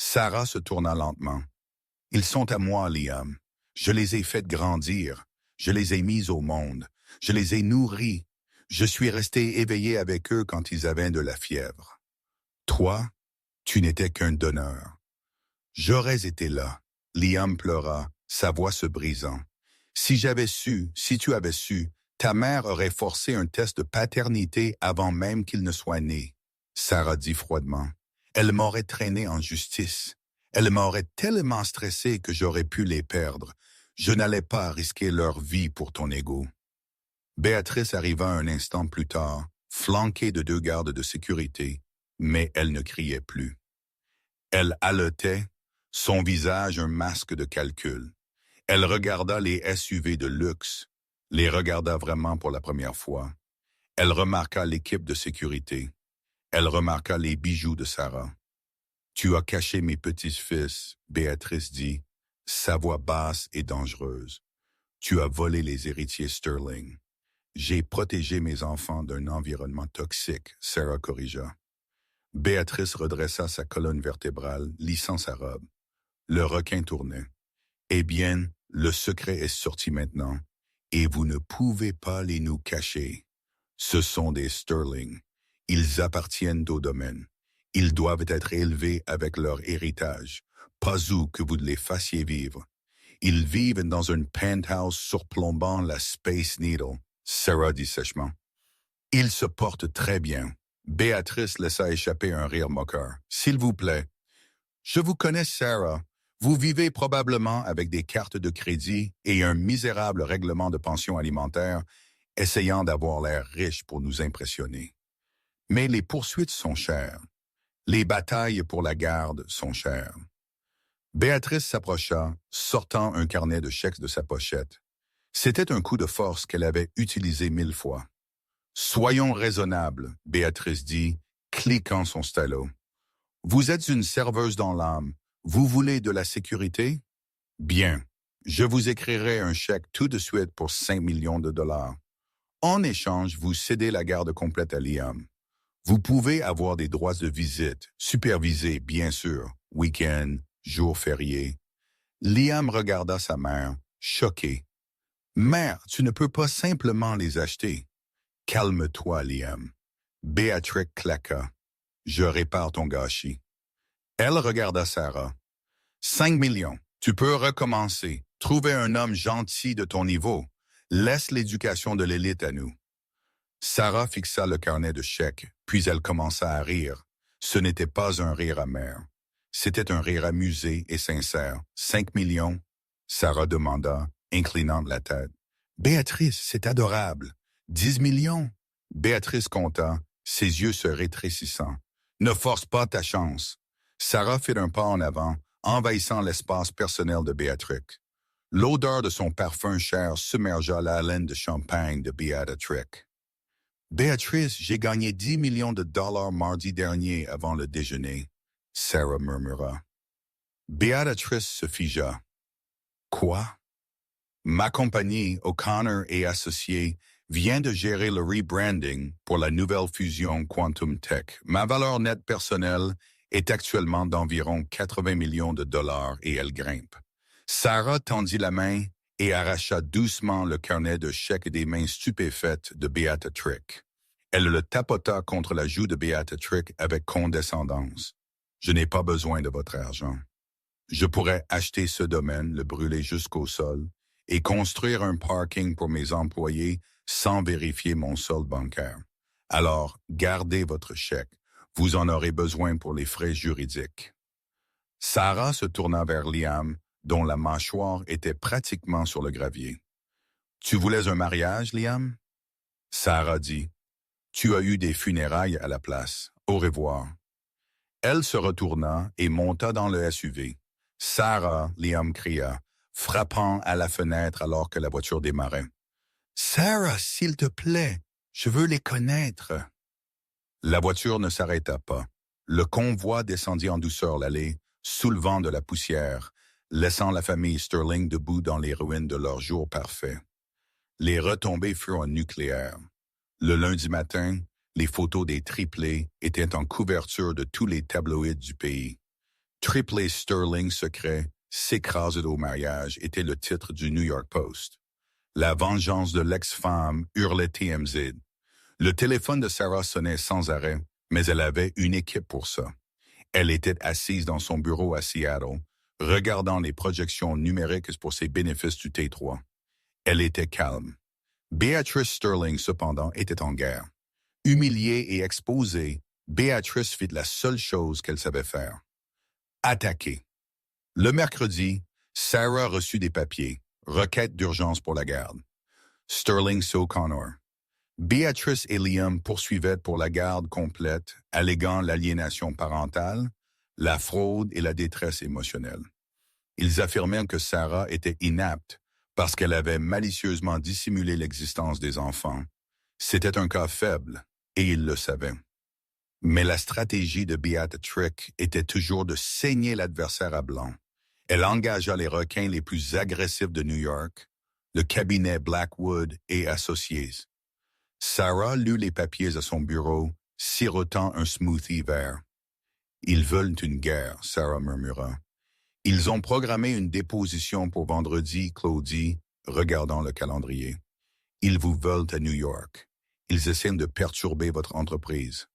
Sarah se tourna lentement. « Ils sont à moi, Liam. Je les ai fait grandir. Je les ai mis au monde. Je les ai nourris. Je suis resté éveillé avec eux quand ils avaient de la fièvre. Toi, tu n'étais qu'un donneur. » J'aurais été là. Liam pleura, sa voix se brisant. « Si j'avais su, si tu avais su, ta mère aurait forcé un test de paternité avant même qu'il ne soit né. » Sarah dit froidement. « Elle m'aurait traîné en justice. Elle m'aurait tellement stressé que j'aurais pu les perdre. Je n'allais pas risquer leur vie pour ton ego. » Béatrice arriva un instant plus tard, flanquée de 2 gardes de sécurité, mais elle ne criait plus. Elle haletait, son visage un masque de calcul. Elle regarda les SUV de luxe, les regarda vraiment pour la première fois. Elle remarqua l'équipe de sécurité. Elle remarqua les bijoux de Sarah. « Tu as caché mes petits-fils », Béatrice dit, sa voix basse et dangereuse. « Tu as volé les héritiers Sterling. » « J'ai protégé mes enfants d'un environnement toxique », Sarah corrigea. Béatrice redressa sa colonne vertébrale, lissant sa robe. Le requin tournait. « Eh bien, le secret est sorti maintenant, et vous ne pouvez pas les nous cacher. Ce sont des Sterling. Ils appartiennent au domaine. Ils doivent être élevés avec leur héritage, pas où que vous les fassiez vivre. Ils vivent dans un penthouse surplombant la Space Needle. » Sarah dit sèchement. « Ils se portent très bien. » Béatrice laissa échapper un rire moqueur. « S'il vous plaît. Je vous connais, Sarah. Vous vivez probablement avec des cartes de crédit et un misérable règlement de pension alimentaire, essayant d'avoir l'air riche pour nous impressionner. Mais les poursuites sont chères. Les batailles pour la garde sont chères. » Béatrice s'approcha, sortant un carnet de chèques de sa pochette. C'était un coup de force qu'elle avait utilisé 1000 fois. « Soyons raisonnables », Béatrice dit, cliquant son stylo. « Vous êtes une serveuse dans l'âme. Vous voulez de la sécurité? Bien. Je vous écrirai un chèque tout de suite pour 5 millions de dollars. En échange, vous cédez la garde complète à Liam. Vous pouvez avoir des droits de visite, supervisés, bien sûr, week-end, jours fériés. » Liam regarda sa mère, choqué. « Mère, tu ne peux pas simplement les acheter. »« Calme-toi, Liam. » Béatrix claqua. « Je répare ton gâchis. » Elle regarda Sarah. « 5 millions. Tu peux recommencer. Trouver un homme gentil de ton niveau. Laisse l'éducation de l'élite à nous. » Sarah fixa le carnet de chèques, puis elle commença à rire. Ce n'était pas un rire amer. C'était un rire amusé et sincère. « 5 millions? » Sarah demanda, inclinant la tête. « Béatrice, c'est adorable. 10 millions? » Béatrice compta, ses yeux se rétrécissant. « Ne force pas ta chance. » Sarah fit un pas en avant, envahissant l'espace personnel de Béatrix. L'odeur de son parfum cher submergea la haleine de champagne de Béatrix. « Béatrice, j'ai gagné 10 millions de dollars mardi dernier avant le déjeuner. » Sarah murmura. Béatrice se figea. « Quoi? » « Ma compagnie, O'Connor et Associés, vient de gérer le rebranding pour la nouvelle fusion Quantum Tech. Ma valeur nette personnelle est actuellement d'environ 80 millions de dollars et elle grimpe. » Sarah tendit la main et arracha doucement le carnet de chèques des mains stupéfaites de Béatrix. Elle le tapota contre la joue de Béatrix avec condescendance. « Je n'ai pas besoin de votre argent. » Je pourrais acheter ce domaine, le brûler jusqu'au sol et construire un parking pour mes employés sans vérifier mon solde bancaire. Alors, gardez votre chèque. Vous en aurez besoin pour les frais juridiques. Sarah se tourna vers Liam, dont la mâchoire était pratiquement sur le gravier. Tu voulais un mariage, Liam? Sarah dit. Tu as eu des funérailles à la place. Au revoir. Elle se retourna et monta dans le SUV. Sarah, Liam cria, frappant à la fenêtre alors que la voiture démarrait. Sarah, s'il te plaît, je veux les connaître. La voiture ne s'arrêta pas. Le convoi descendit en douceur l'allée, soulevant de la poussière, laissant la famille Sterling debout dans les ruines de leur jour parfait. Les retombées furent nucléaires. Le lundi matin, les photos des triplés étaient en couverture de tous les tabloïds du pays. Triplé Sterling secret s'écrase au mariage était le titre du New York Post. La vengeance de l'ex-femme hurlait TMZ. Le téléphone de Sarah sonnait sans arrêt, mais elle avait une équipe pour ça. Elle était assise dans son bureau à Seattle, regardant les projections numériques pour ses bénéfices du T3. Elle était calme. Beatrice Sterling, cependant, était en guerre. Humiliée et exposée, Beatrice fit la seule chose qu'elle savait faire. Attaquer. Le mercredi, Sarah reçut des papiers, requête d'urgence pour la garde. Sterling so Connor. Beatrice et Liam poursuivaient pour la garde complète, alléguant l'aliénation parentale, la fraude et la détresse émotionnelle. Ils affirmèrent que Sarah était inapte parce qu'elle avait malicieusement dissimulé l'existence des enfants. C'était un cas faible, et ils le savaient. Mais la stratégie de Beatrix était toujours de saigner l'adversaire à blanc. Elle engagea les requins les plus agressifs de New York, le cabinet Blackwood et Associés. Sarah lut les papiers à son bureau, sirotant un smoothie vert. « Ils veulent une guerre », Sarah murmura. « Ils ont programmé une déposition pour vendredi, Claudie, regardant le calendrier. Ils vous veulent à New York. Ils essaient de perturber votre entreprise. »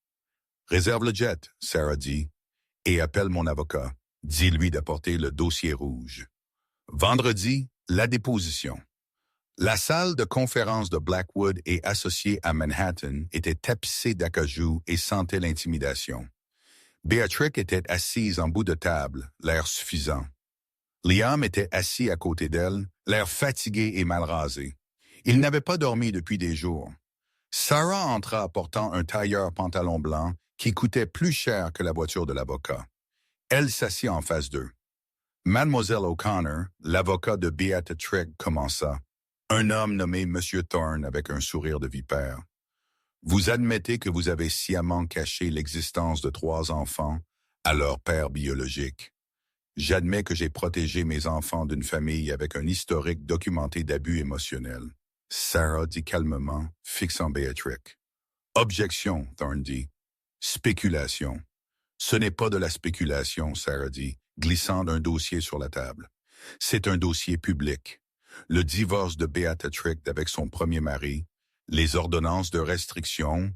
« Réserve le jet, » Sarah dit, « et appelle mon avocat. Dis-lui d'apporter le dossier rouge. » Vendredi, la déposition. La salle de conférence de Blackwood et associée à Manhattan était tapissée d'acajou et sentait l'intimidation. Beatrix était assise en bout de table, l'air suffisant. Liam était assis à côté d'elle, l'air fatigué et mal rasé. Il n'avait pas dormi depuis des jours. Sarah entra apportant un tailleur pantalon blanc qui coûtait plus cher que la voiture de l'avocat. Elle s'assit en face d'eux. Mademoiselle O'Connor, l'avocat de Beatrix, commença. Un homme nommé M. Thorne avec un sourire de vipère. Vous admettez que vous avez sciemment caché l'existence de 3 enfants à leur père biologique. J'admets que j'ai protégé mes enfants d'une famille avec un historique documenté d'abus émotionnels. Sarah dit calmement, fixant Beatrix. Objection, Thorne dit. Spéculation. Ce n'est pas de la spéculation, Sarah dit, glissant d'un dossier sur la table. C'est un dossier public. Le divorce de Beatrix avec son premier mari, les ordonnances de restriction,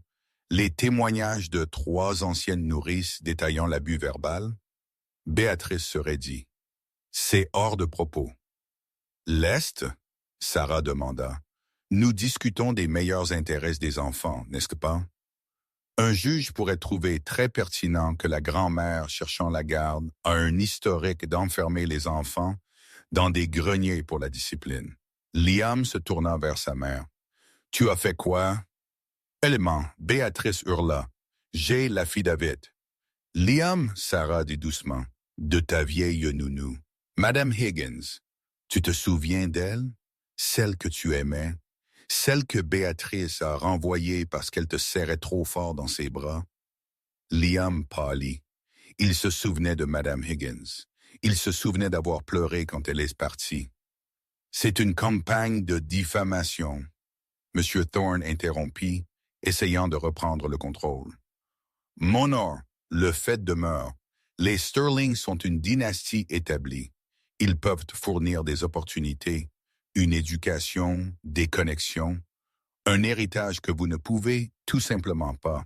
les témoignages de 3 anciennes nourrices détaillant l'abus verbal. Béatrice serait dit. C'est hors de propos. L'Est? Sarah demanda. Nous discutons des meilleurs intérêts des enfants, n'est-ce pas? Un juge pourrait trouver très pertinent que la grand-mère cherchant la garde a un historique d'enfermer les enfants dans des greniers pour la discipline. Liam se tourna vers sa mère. « Tu as fait quoi? » Élément, Béatrice hurla. « J'ai l'affidavit. » Liam, Sarah dit doucement, « de ta vieille nounou. Madame Higgins, tu te souviens d'elle? Celle que tu aimais? Celle que Béatrice a renvoyée parce qu'elle te serrait trop fort dans ses bras? » Liam pâlit. Il se souvenait de Madame Higgins. Il se souvenait d'avoir pleuré quand elle est partie. « C'est une campagne de diffamation. » M. Thorne interrompit, essayant de reprendre le contrôle. « Mon or, le fait demeure. Les Sterling sont une dynastie établie. Ils peuvent fournir des opportunités, une éducation, des connexions, un héritage que vous ne pouvez tout simplement pas.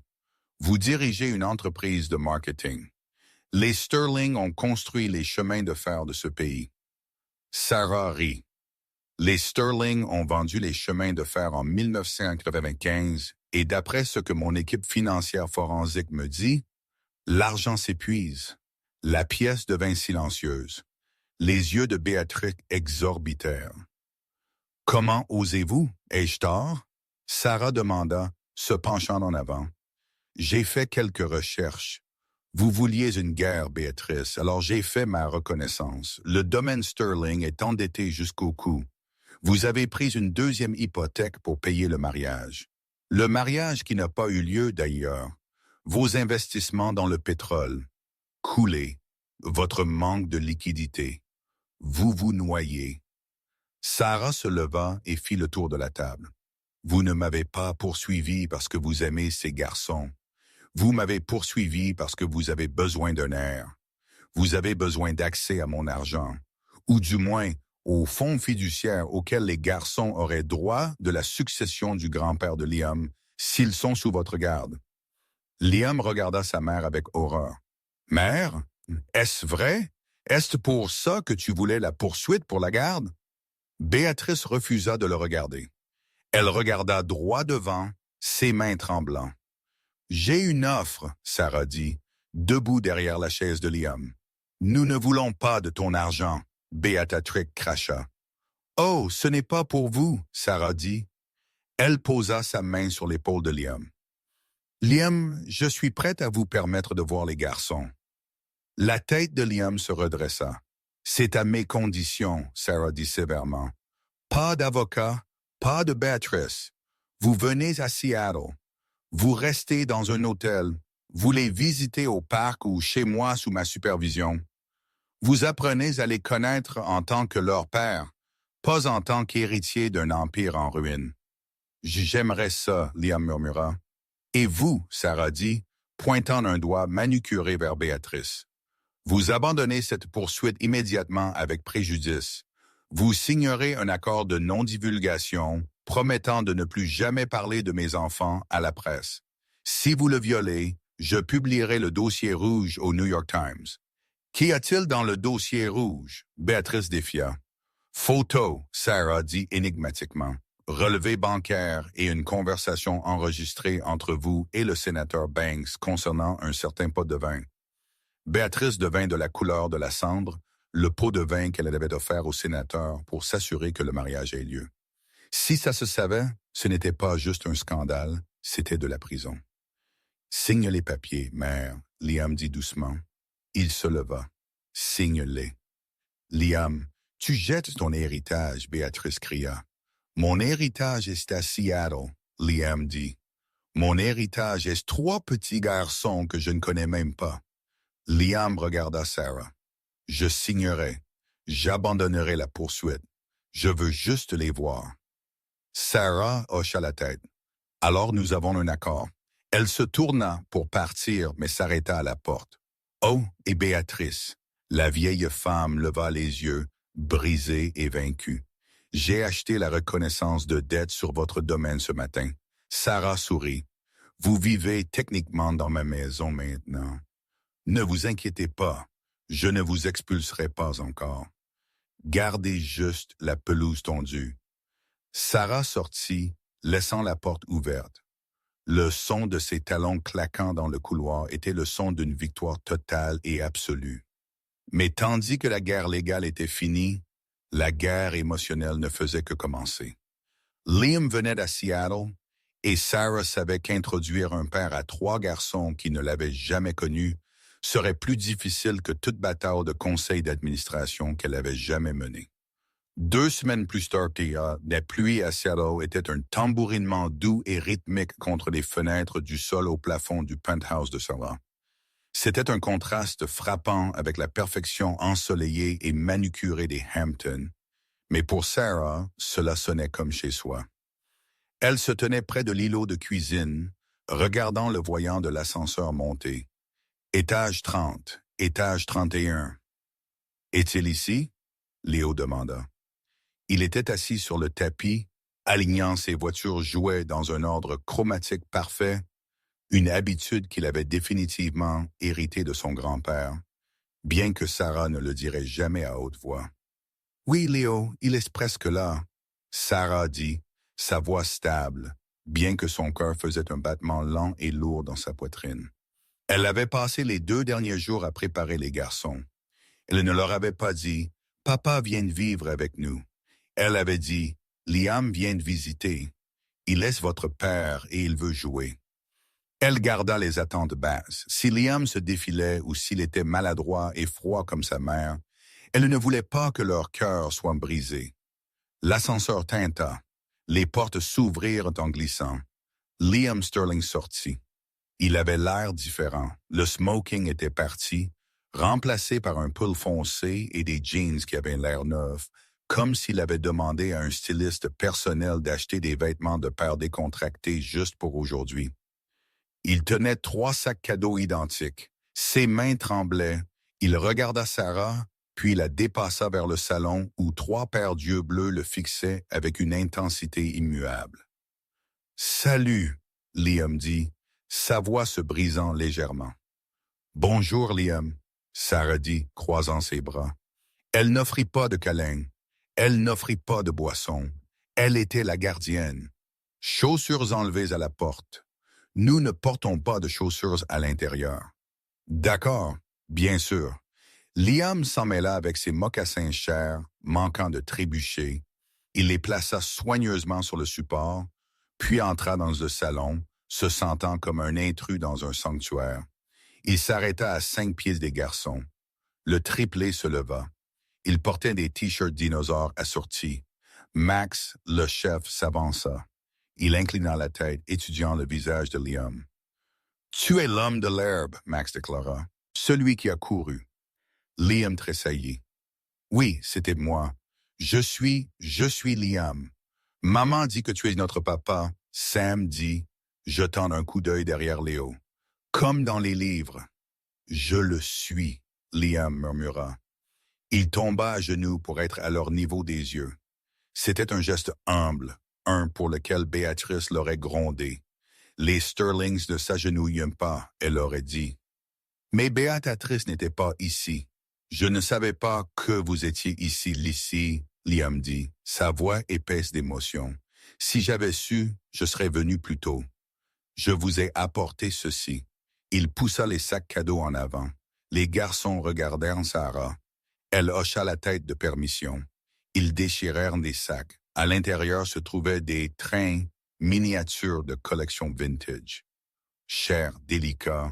Vous dirigez une entreprise de marketing. Les Sterling ont construit les chemins de fer de ce pays. Sarah rit. Les Sterling ont vendu les chemins de fer en 1995 et d'après ce que mon équipe financière forensique me dit, l'argent s'épuise. La pièce devint silencieuse. Les yeux de Béatrix exorbitèrent. « Comment osez-vous? Ai-je tort? » Sarah demanda, se penchant en avant. « J'ai fait quelques recherches. Vous vouliez une guerre, Béatrice, alors j'ai fait ma reconnaissance. Le domaine Sterling est endetté jusqu'au cou. Vous avez pris une deuxième hypothèque pour payer le mariage. Le mariage qui n'a pas eu lieu d'ailleurs. Vos investissements dans le pétrole. Coulé. Votre manque de liquidité. Vous vous noyez. » Sarah se leva et fit le tour de la table. « Vous ne m'avez pas poursuivi parce que vous aimez ces garçons. Vous m'avez poursuivi parce que vous avez besoin d'un air. Vous avez besoin d'accès à mon argent, ou du moins au fonds fiduciaire auquel les garçons auraient droit de la succession du grand-père de Liam s'ils sont sous votre garde. » Liam regarda sa mère avec horreur. « Mère, est-ce vrai? Est-ce pour ça que tu voulais la poursuite pour la garde? » Béatrice refusa de le regarder. Elle regarda droit devant, ses mains tremblant. « J'ai une offre, » Sarah dit, debout derrière la chaise de Liam. « Nous ne voulons pas de ton argent, » Béatrix cracha. « Oh, ce n'est pas pour vous, » Sarah dit. Elle posa sa main sur l'épaule de Liam. « Liam, je suis prête à vous permettre de voir les garçons. » La tête de Liam se redressa. « C'est à mes conditions, » Sarah dit sévèrement. « Pas d'avocat, pas de Béatrice. Vous venez à Seattle. Vous restez dans un hôtel. Vous les visitez au parc ou chez moi sous ma supervision. Vous apprenez à les connaître en tant que leur père, pas en tant qu'héritier d'un empire en ruine. »« J'aimerais ça, » Liam murmura. « Et vous, » Sarah dit, pointant un doigt manucuré vers Béatrice. « Vous abandonnez cette poursuite immédiatement avec préjudice. Vous signerez un accord de non-divulgation promettant de ne plus jamais parler de mes enfants à la presse. Si vous le violez, je publierai le dossier rouge au New York Times. » « Qu'y a-t-il dans le dossier rouge? » Béatrice défia. « Photo, » Sarah dit énigmatiquement. « Relevé bancaire et une conversation enregistrée entre vous et le sénateur Banks concernant un certain pot de vin. » Béatrice devint de la couleur de la cendre, le pot de vin qu'elle avait offert au sénateur pour s'assurer que le mariage ait lieu. Si ça se savait, ce n'était pas juste un scandale, c'était de la prison. « Signe les papiers, mère, » Liam dit doucement. Il se leva. « Signe-les. »« Liam, tu jettes ton héritage, » Béatrice cria. « Mon héritage est à Seattle, » Liam dit. « Mon héritage est 3 petits garçons que je ne connais même pas. » Liam regarda Sarah. « Je signerai. J'abandonnerai la poursuite. Je veux juste les voir. » Sarah hocha la tête. « Alors nous avons un accord. » Elle se tourna pour partir, mais s'arrêta à la porte. « Oh, et Béatrice !» La vieille femme leva les yeux, brisée et vaincue. « J'ai acheté la reconnaissance de dette sur votre domaine ce matin. » Sarah sourit. « Vous vivez techniquement dans ma maison maintenant. Ne vous inquiétez pas, je ne vous expulserai pas encore. Gardez juste la pelouse tondue. » Sarah sortit, laissant la porte ouverte. Le son de ses talons claquant dans le couloir était le son d'une victoire totale et absolue. Mais tandis que la guerre légale était finie, la guerre émotionnelle ne faisait que commencer. Liam venait à Seattle et Sarah savait qu'introduire un père à 3 garçons qui ne l'avaient jamais connu serait plus difficile que toute bataille de conseil d'administration qu'elle avait jamais menée. 2 semaines plus tard, la pluie à Seattle était un tambourinement doux et rythmique contre les fenêtres du sol au plafond du penthouse de Sarah. C'était un contraste frappant avec la perfection ensoleillée et manucurée des Hamptons, mais pour Sarah, cela sonnait comme chez soi. Elle se tenait près de l'îlot de cuisine, regardant le voyant de l'ascenseur monter. Étage 30, étage 31. « Est-il ici? » Léo demanda. Il était assis sur le tapis, alignant ses voitures jouets dans un ordre chromatique parfait, une habitude qu'il avait définitivement héritée de son grand-père, bien que Sarah ne le dirait jamais à haute voix. « Oui, Léo, il est presque là. » Sarah dit, sa voix stable, bien que son cœur faisait un battement lent et lourd dans sa poitrine. Elle avait passé les 2 derniers jours à préparer les garçons. Elle ne leur avait pas dit « Papa vient de vivre avec nous ». Elle avait dit « Liam vient de visiter. Il laisse votre père et il veut jouer. » Elle garda les attentes basses. Si Liam se défilait ou s'il était maladroit et froid comme sa mère, elle ne voulait pas que leur cœur soit brisé. L'ascenseur tinta. Les portes s'ouvrirent en glissant. Liam Sterling sortit. Il avait l'air différent. Le smoking était parti, remplacé par un pull foncé et des jeans qui avaient l'air neufs, comme s'il avait demandé à un styliste personnel d'acheter des vêtements de père décontractés juste pour aujourd'hui. Il tenait 3 sacs cadeaux identiques. Ses mains tremblaient. Il regarda Sarah, puis la dépassa vers le salon où 3 paires d'yeux bleus le fixaient avec une intensité immuable. « Salut !» Liam dit, sa voix se brisant légèrement. « Bonjour, Liam !» Sarah dit, croisant ses bras. Elle n'offrit pas de câlin. Elle n'offrit pas de boisson. Elle était la gardienne. Chaussures enlevées à la porte. Nous ne portons pas de chaussures à l'intérieur. D'accord, bien sûr. Liam s'en mêla avec ses mocassins chers, manquant de trébucher. Il les plaça soigneusement sur le support, puis entra dans le salon, se sentant comme un intrus dans un sanctuaire. Il s'arrêta à 5 pieds des garçons. Le triplé se leva. Il portait des t-shirts dinosaures assortis. Max, le chef, s'avança. Il inclina la tête, étudiant le visage de Liam. « Tu es l'homme de l'herbe, » Max déclara. « Celui qui a couru. » Liam tressaillit. « Oui, c'était moi. Je suis Liam. Maman dit que tu es notre papa. » Sam dit, jetant un coup d'œil derrière Léo. « Comme dans les livres. »« Je le suis, » Liam murmura. Il tomba à genoux pour être à leur niveau des yeux. C'était un geste humble, un pour lequel Béatrice l'aurait grondé. Les Sterlings ne s'agenouillent pas, elle aurait dit. Mais Béatrice n'était pas ici. Je ne savais pas que vous étiez ici, Liam dit, sa voix épaisse d'émotion. Si j'avais su, je serais venu plus tôt. Je vous ai apporté ceci. Il poussa les sacs cadeaux en avant. Les garçons regardèrent Sarah. Elle hocha la tête de permission. Ils déchirèrent des sacs. À l'intérieur se trouvaient des trains miniatures de collection vintage. Chers, délicats,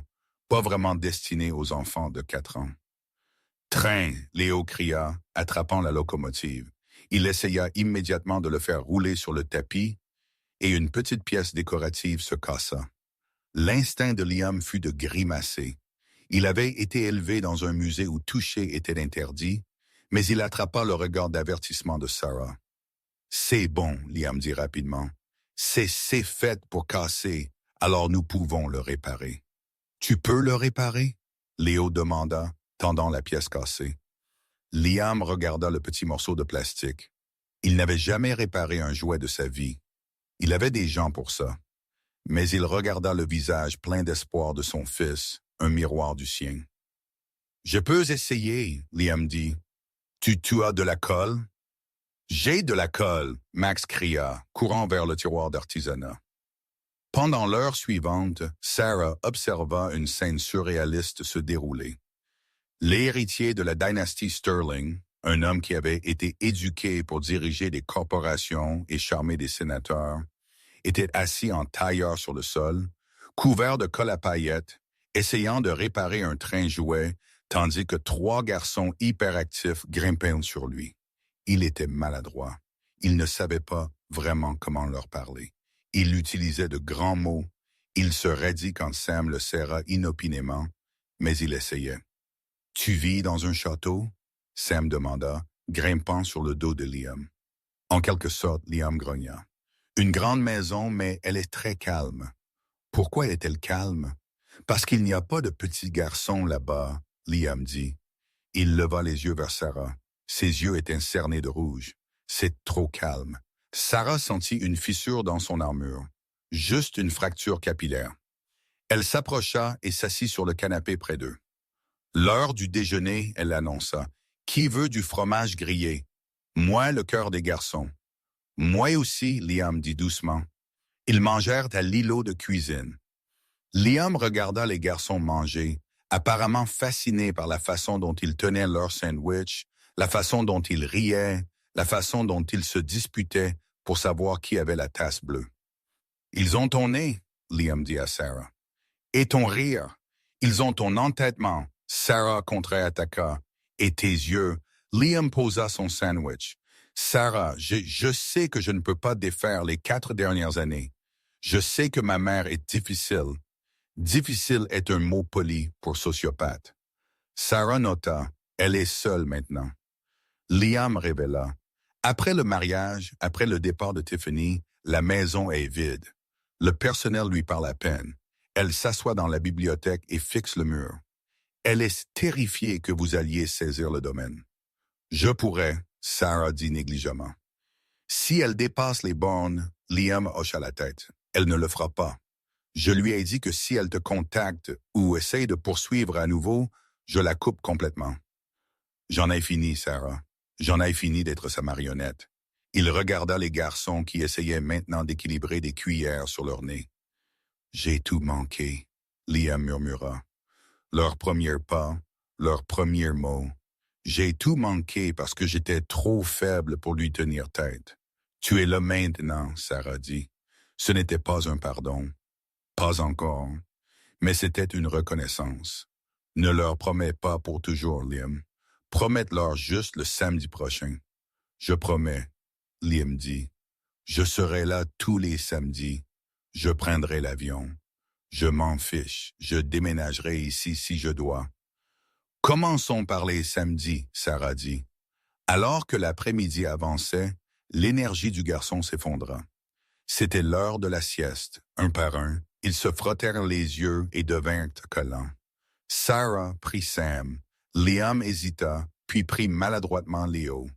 pas vraiment destinés aux enfants de 4 ans. « Train !» Léo cria, attrapant la locomotive. Il essaya immédiatement de le faire rouler sur le tapis et une petite pièce décorative se cassa. L'instinct de Liam fut de grimacer. Il avait été élevé dans un musée où toucher était interdit, mais il attrapa le regard d'avertissement de Sarah. « C'est bon, » Liam dit rapidement. « C'est fait pour casser, alors nous pouvons le réparer. »« Tu peux le réparer ?» Léo demanda, tendant la pièce cassée. Liam regarda le petit morceau de plastique. Il n'avait jamais réparé un jouet de sa vie. Il avait des gens pour ça. Mais il regarda le visage plein d'espoir de son fils, un miroir du sien. « Je peux essayer, » Liam dit. « Tu as de la colle? »« J'ai de la colle, » Max cria, courant vers le tiroir d'artisanat. Pendant l'heure suivante, Sarah observa une scène surréaliste se dérouler. L'héritier de la dynastie Sterling, un homme qui avait été éduqué pour diriger des corporations et charmer des sénateurs, était assis en tailleur sur le sol, couvert de colle à paillettes, essayant de réparer un train jouet, tandis que 3 garçons hyperactifs grimpaient sur lui. Il était maladroit. Il ne savait pas vraiment comment leur parler. Il utilisait de grands mots. Il se raidit quand Sam le serra inopinément, mais il essayait. « Tu vis dans un château? » Sam demanda, grimpant sur le dos de Liam. En quelque sorte, Liam grogna. « Une grande maison, mais elle est très calme. » Pourquoi est-elle calme? Parce qu'il n'y a pas de petits garçons là-bas, Liam dit. Il leva les yeux vers Sarah. Ses yeux étaient cernés de rouge. C'est trop calme. Sarah sentit une fissure dans son armure. Juste une fracture capillaire. Elle s'approcha et s'assit sur le canapé près d'eux. L'heure du déjeuner, elle annonça. Qui veut du fromage grillé? Moi, le cœur des garçons. Moi aussi, Liam dit doucement. Ils mangèrent à l'îlot de cuisine. Liam regarda les garçons manger, apparemment fasciné par la façon dont ils tenaient leur sandwich, la façon dont ils riaient, la façon dont ils se disputaient pour savoir qui avait la tasse bleue. Ils ont ton nez, Liam dit à Sarah. Et ton rire. Ils ont ton entêtement, Sarah contre-attaqua. Et tes yeux. Liam posa son sandwich. Sarah, je sais que je ne peux pas défaire les 4 dernières années. Je sais que ma mère est difficile. Difficile est un mot poli pour sociopathe. Sarah nota, elle est seule maintenant. Liam révéla. Après le mariage, après le départ de Tiffany, la maison est vide. Le personnel lui parle à peine. Elle s'assoit dans la bibliothèque et fixe le mur. Elle est terrifiée que vous alliez saisir le domaine. Je pourrais, Sarah dit négligemment. Si elle dépasse les bornes, Liam hocha la tête. Elle ne le fera pas. Je lui ai dit que si elle te contacte ou essaye de poursuivre à nouveau, je la coupe complètement. J'en ai fini, Sarah. J'en ai fini d'être sa marionnette. Il regarda les garçons qui essayaient maintenant d'équilibrer des cuillères sur leur nez. J'ai tout manqué, Liam murmura. Leur premier pas, leur premier mot. J'ai tout manqué parce que j'étais trop faible pour lui tenir tête. Tu es là maintenant, Sarah dit. Ce n'était pas un pardon. Pas encore. Mais c'était une reconnaissance. Ne leur promets pas pour toujours, Liam. Promette-leur juste le samedi prochain. Je promets, Liam dit. Je serai là tous les samedis. Je prendrai l'avion. Je m'en fiche. Je déménagerai ici si je dois. Commençons par les samedis, Sarah dit. Alors que l'après-midi avançait, l'énergie du garçon s'effondra. C'était l'heure de la sieste. Un par un, ils se frottèrent les yeux et devinrent collants. Sarah prit Sam. Liam hésita, puis prit maladroitement Léo.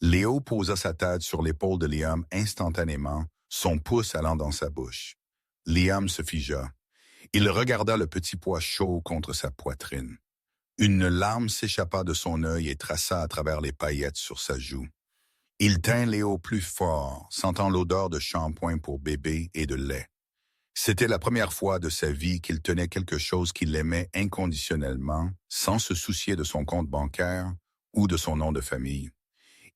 Léo posa sa tête sur l'épaule de Liam instantanément, son pouce allant dans sa bouche. Liam se figea. Il regarda le petit pois chaud contre sa poitrine. Une larme s'échappa de son œil et traça à travers les paillettes sur sa joue. Il tint Léo plus fort, sentant l'odeur de shampoing pour bébé et de lait. C'était la première fois de sa vie qu'il tenait quelque chose qu'il aimait inconditionnellement, sans se soucier de son compte bancaire ou de son nom de famille.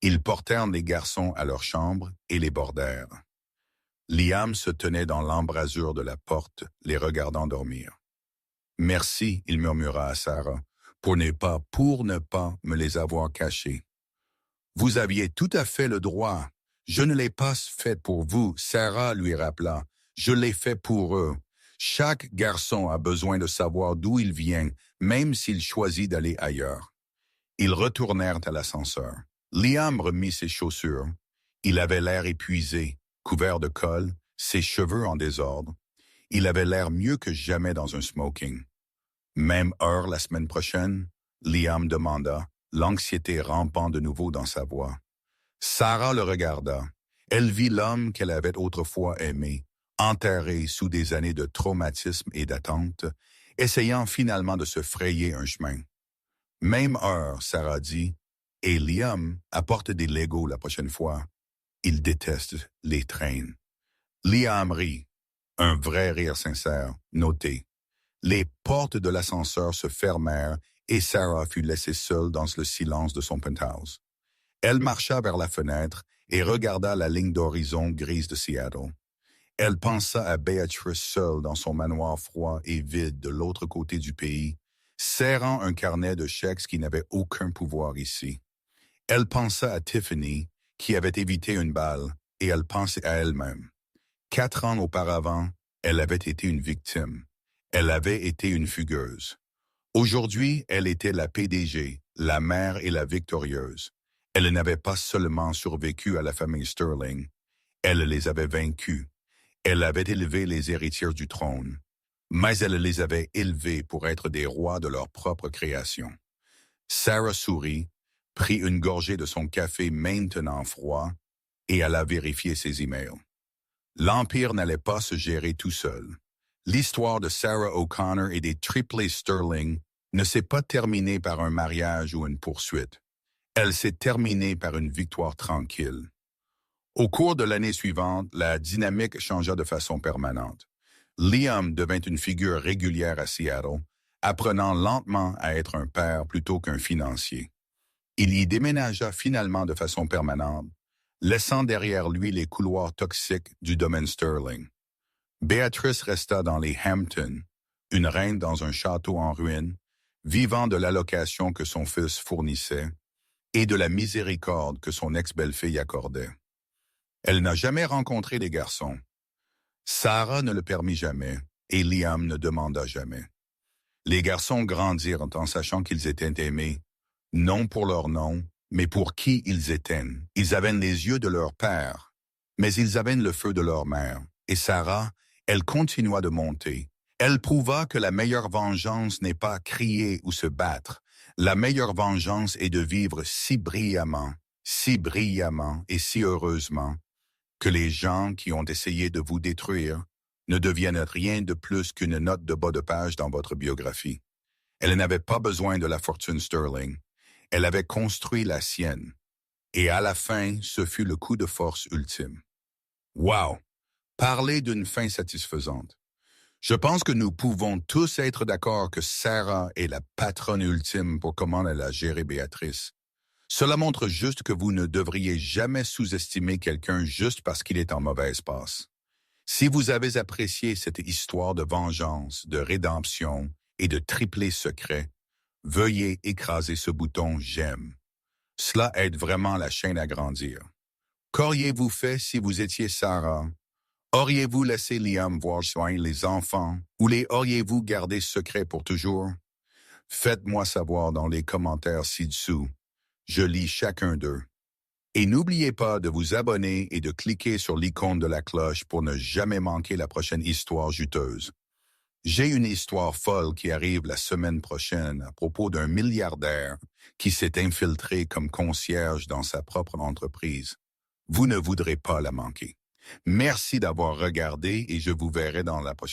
Ils portèrent les garçons à leur chambre et les bordèrent. Liam se tenait dans l'embrasure de la porte, les regardant dormir. « Merci, » il murmura à Sarah, pour ne pas me les avoir cachés. « Vous aviez tout à fait le droit. Je ne l'ai pas fait pour vous, » Sarah lui rappela. « Je l'ai fait pour eux. Chaque garçon a besoin de savoir d'où il vient, même s'il choisit d'aller ailleurs. » Ils retournèrent à l'ascenseur. Liam remit ses chaussures. Il avait l'air épuisé, couvert de colle, ses cheveux en désordre. Il avait l'air mieux que jamais dans un smoking. « Même heure la semaine prochaine ?» Liam demanda, l'anxiété rampant de nouveau dans sa voix. Sarah le regarda. Elle vit l'homme qu'elle avait autrefois aimé, enterré sous des années de traumatisme et d'attente, essayant finalement de se frayer un chemin. « Même heure, » Sarah dit, et Liam apporte des Legos la prochaine fois. Il déteste les trains. Liam rit. Un vrai rire sincère, noté. Les portes de l'ascenseur se fermèrent et Sarah fut laissée seule dans le silence de son penthouse. Elle marcha vers la fenêtre et regarda la ligne d'horizon grise de Seattle. Elle pensa à Beatrice seule dans son manoir froid et vide de l'autre côté du pays, serrant un carnet de chèques qui n'avait aucun pouvoir ici. Elle pensa à Tiffany, qui avait évité une balle, et elle pensait à elle-même. 4 ans auparavant, elle avait été une victime. Elle avait été une fugueuse. Aujourd'hui, elle était la PDG, la mère et la victorieuse. Elle n'avait pas seulement survécu à la famille Sterling, elle les avait vaincus. Elle avait élevé les héritiers du trône, mais elle les avait élevés pour être des rois de leur propre création. Sarah sourit, prit une gorgée de son café maintenant froid et alla vérifier ses emails. L'Empire n'allait pas se gérer tout seul. L'histoire de Sarah O'Connor et des triplés Sterling ne s'est pas terminée par un mariage ou une poursuite. Elle s'est terminée par une victoire tranquille. Au cours de l'année suivante, la dynamique changea de façon permanente. Liam devint une figure régulière à Seattle, apprenant lentement à être un père plutôt qu'un financier. Il y déménagea finalement de façon permanente, laissant derrière lui les couloirs toxiques du domaine Sterling. Béatrice resta dans les Hamptons, une reine dans un château en ruine, vivant de l'allocation que son fils fournissait et de la miséricorde que son ex-belle-fille accordait. Elle n'a jamais rencontré des garçons. Sarah ne le permit jamais et Liam ne demanda jamais. Les garçons grandirent en sachant qu'ils étaient aimés, non pour leur nom, mais pour qui ils étaient. Ils avaient les yeux de leur père, mais ils avaient le feu de leur mère. Et Sarah, elle continua de monter. Elle prouva que la meilleure vengeance n'est pas crier ou se battre. La meilleure vengeance est de vivre si brillamment et si heureusement que les gens qui ont essayé de vous détruire ne deviennent rien de plus qu'une note de bas de page dans votre biographie. Elle n'avait pas besoin de la fortune Sterling. Elle avait construit la sienne. Et à la fin, ce fut le coup de force ultime. Wow! Parler d'une fin satisfaisante. Je pense que nous pouvons tous être d'accord que Sarah est la patronne ultime pour comment elle a géré Béatrice. Cela montre juste que vous ne devriez jamais sous-estimer quelqu'un juste parce qu'il est en mauvaise passe. Si vous avez apprécié cette histoire de vengeance, de rédemption et de triplé secret, veuillez écraser ce bouton « J'aime ». Cela aide vraiment la chaîne à grandir. Qu'auriez-vous fait si vous étiez Sarah? Auriez-vous laissé Liam voir soin les enfants ou les auriez-vous gardés secrets pour toujours? Faites-moi savoir dans les commentaires ci-dessous. Je lis chacun d'eux. Et n'oubliez pas de vous abonner et de cliquer sur l'icône de la cloche pour ne jamais manquer la prochaine histoire juteuse. J'ai une histoire folle qui arrive la semaine prochaine à propos d'un milliardaire qui s'est infiltré comme concierge dans sa propre entreprise. Vous ne voudrez pas la manquer. Merci d'avoir regardé et je vous verrai dans la prochaine.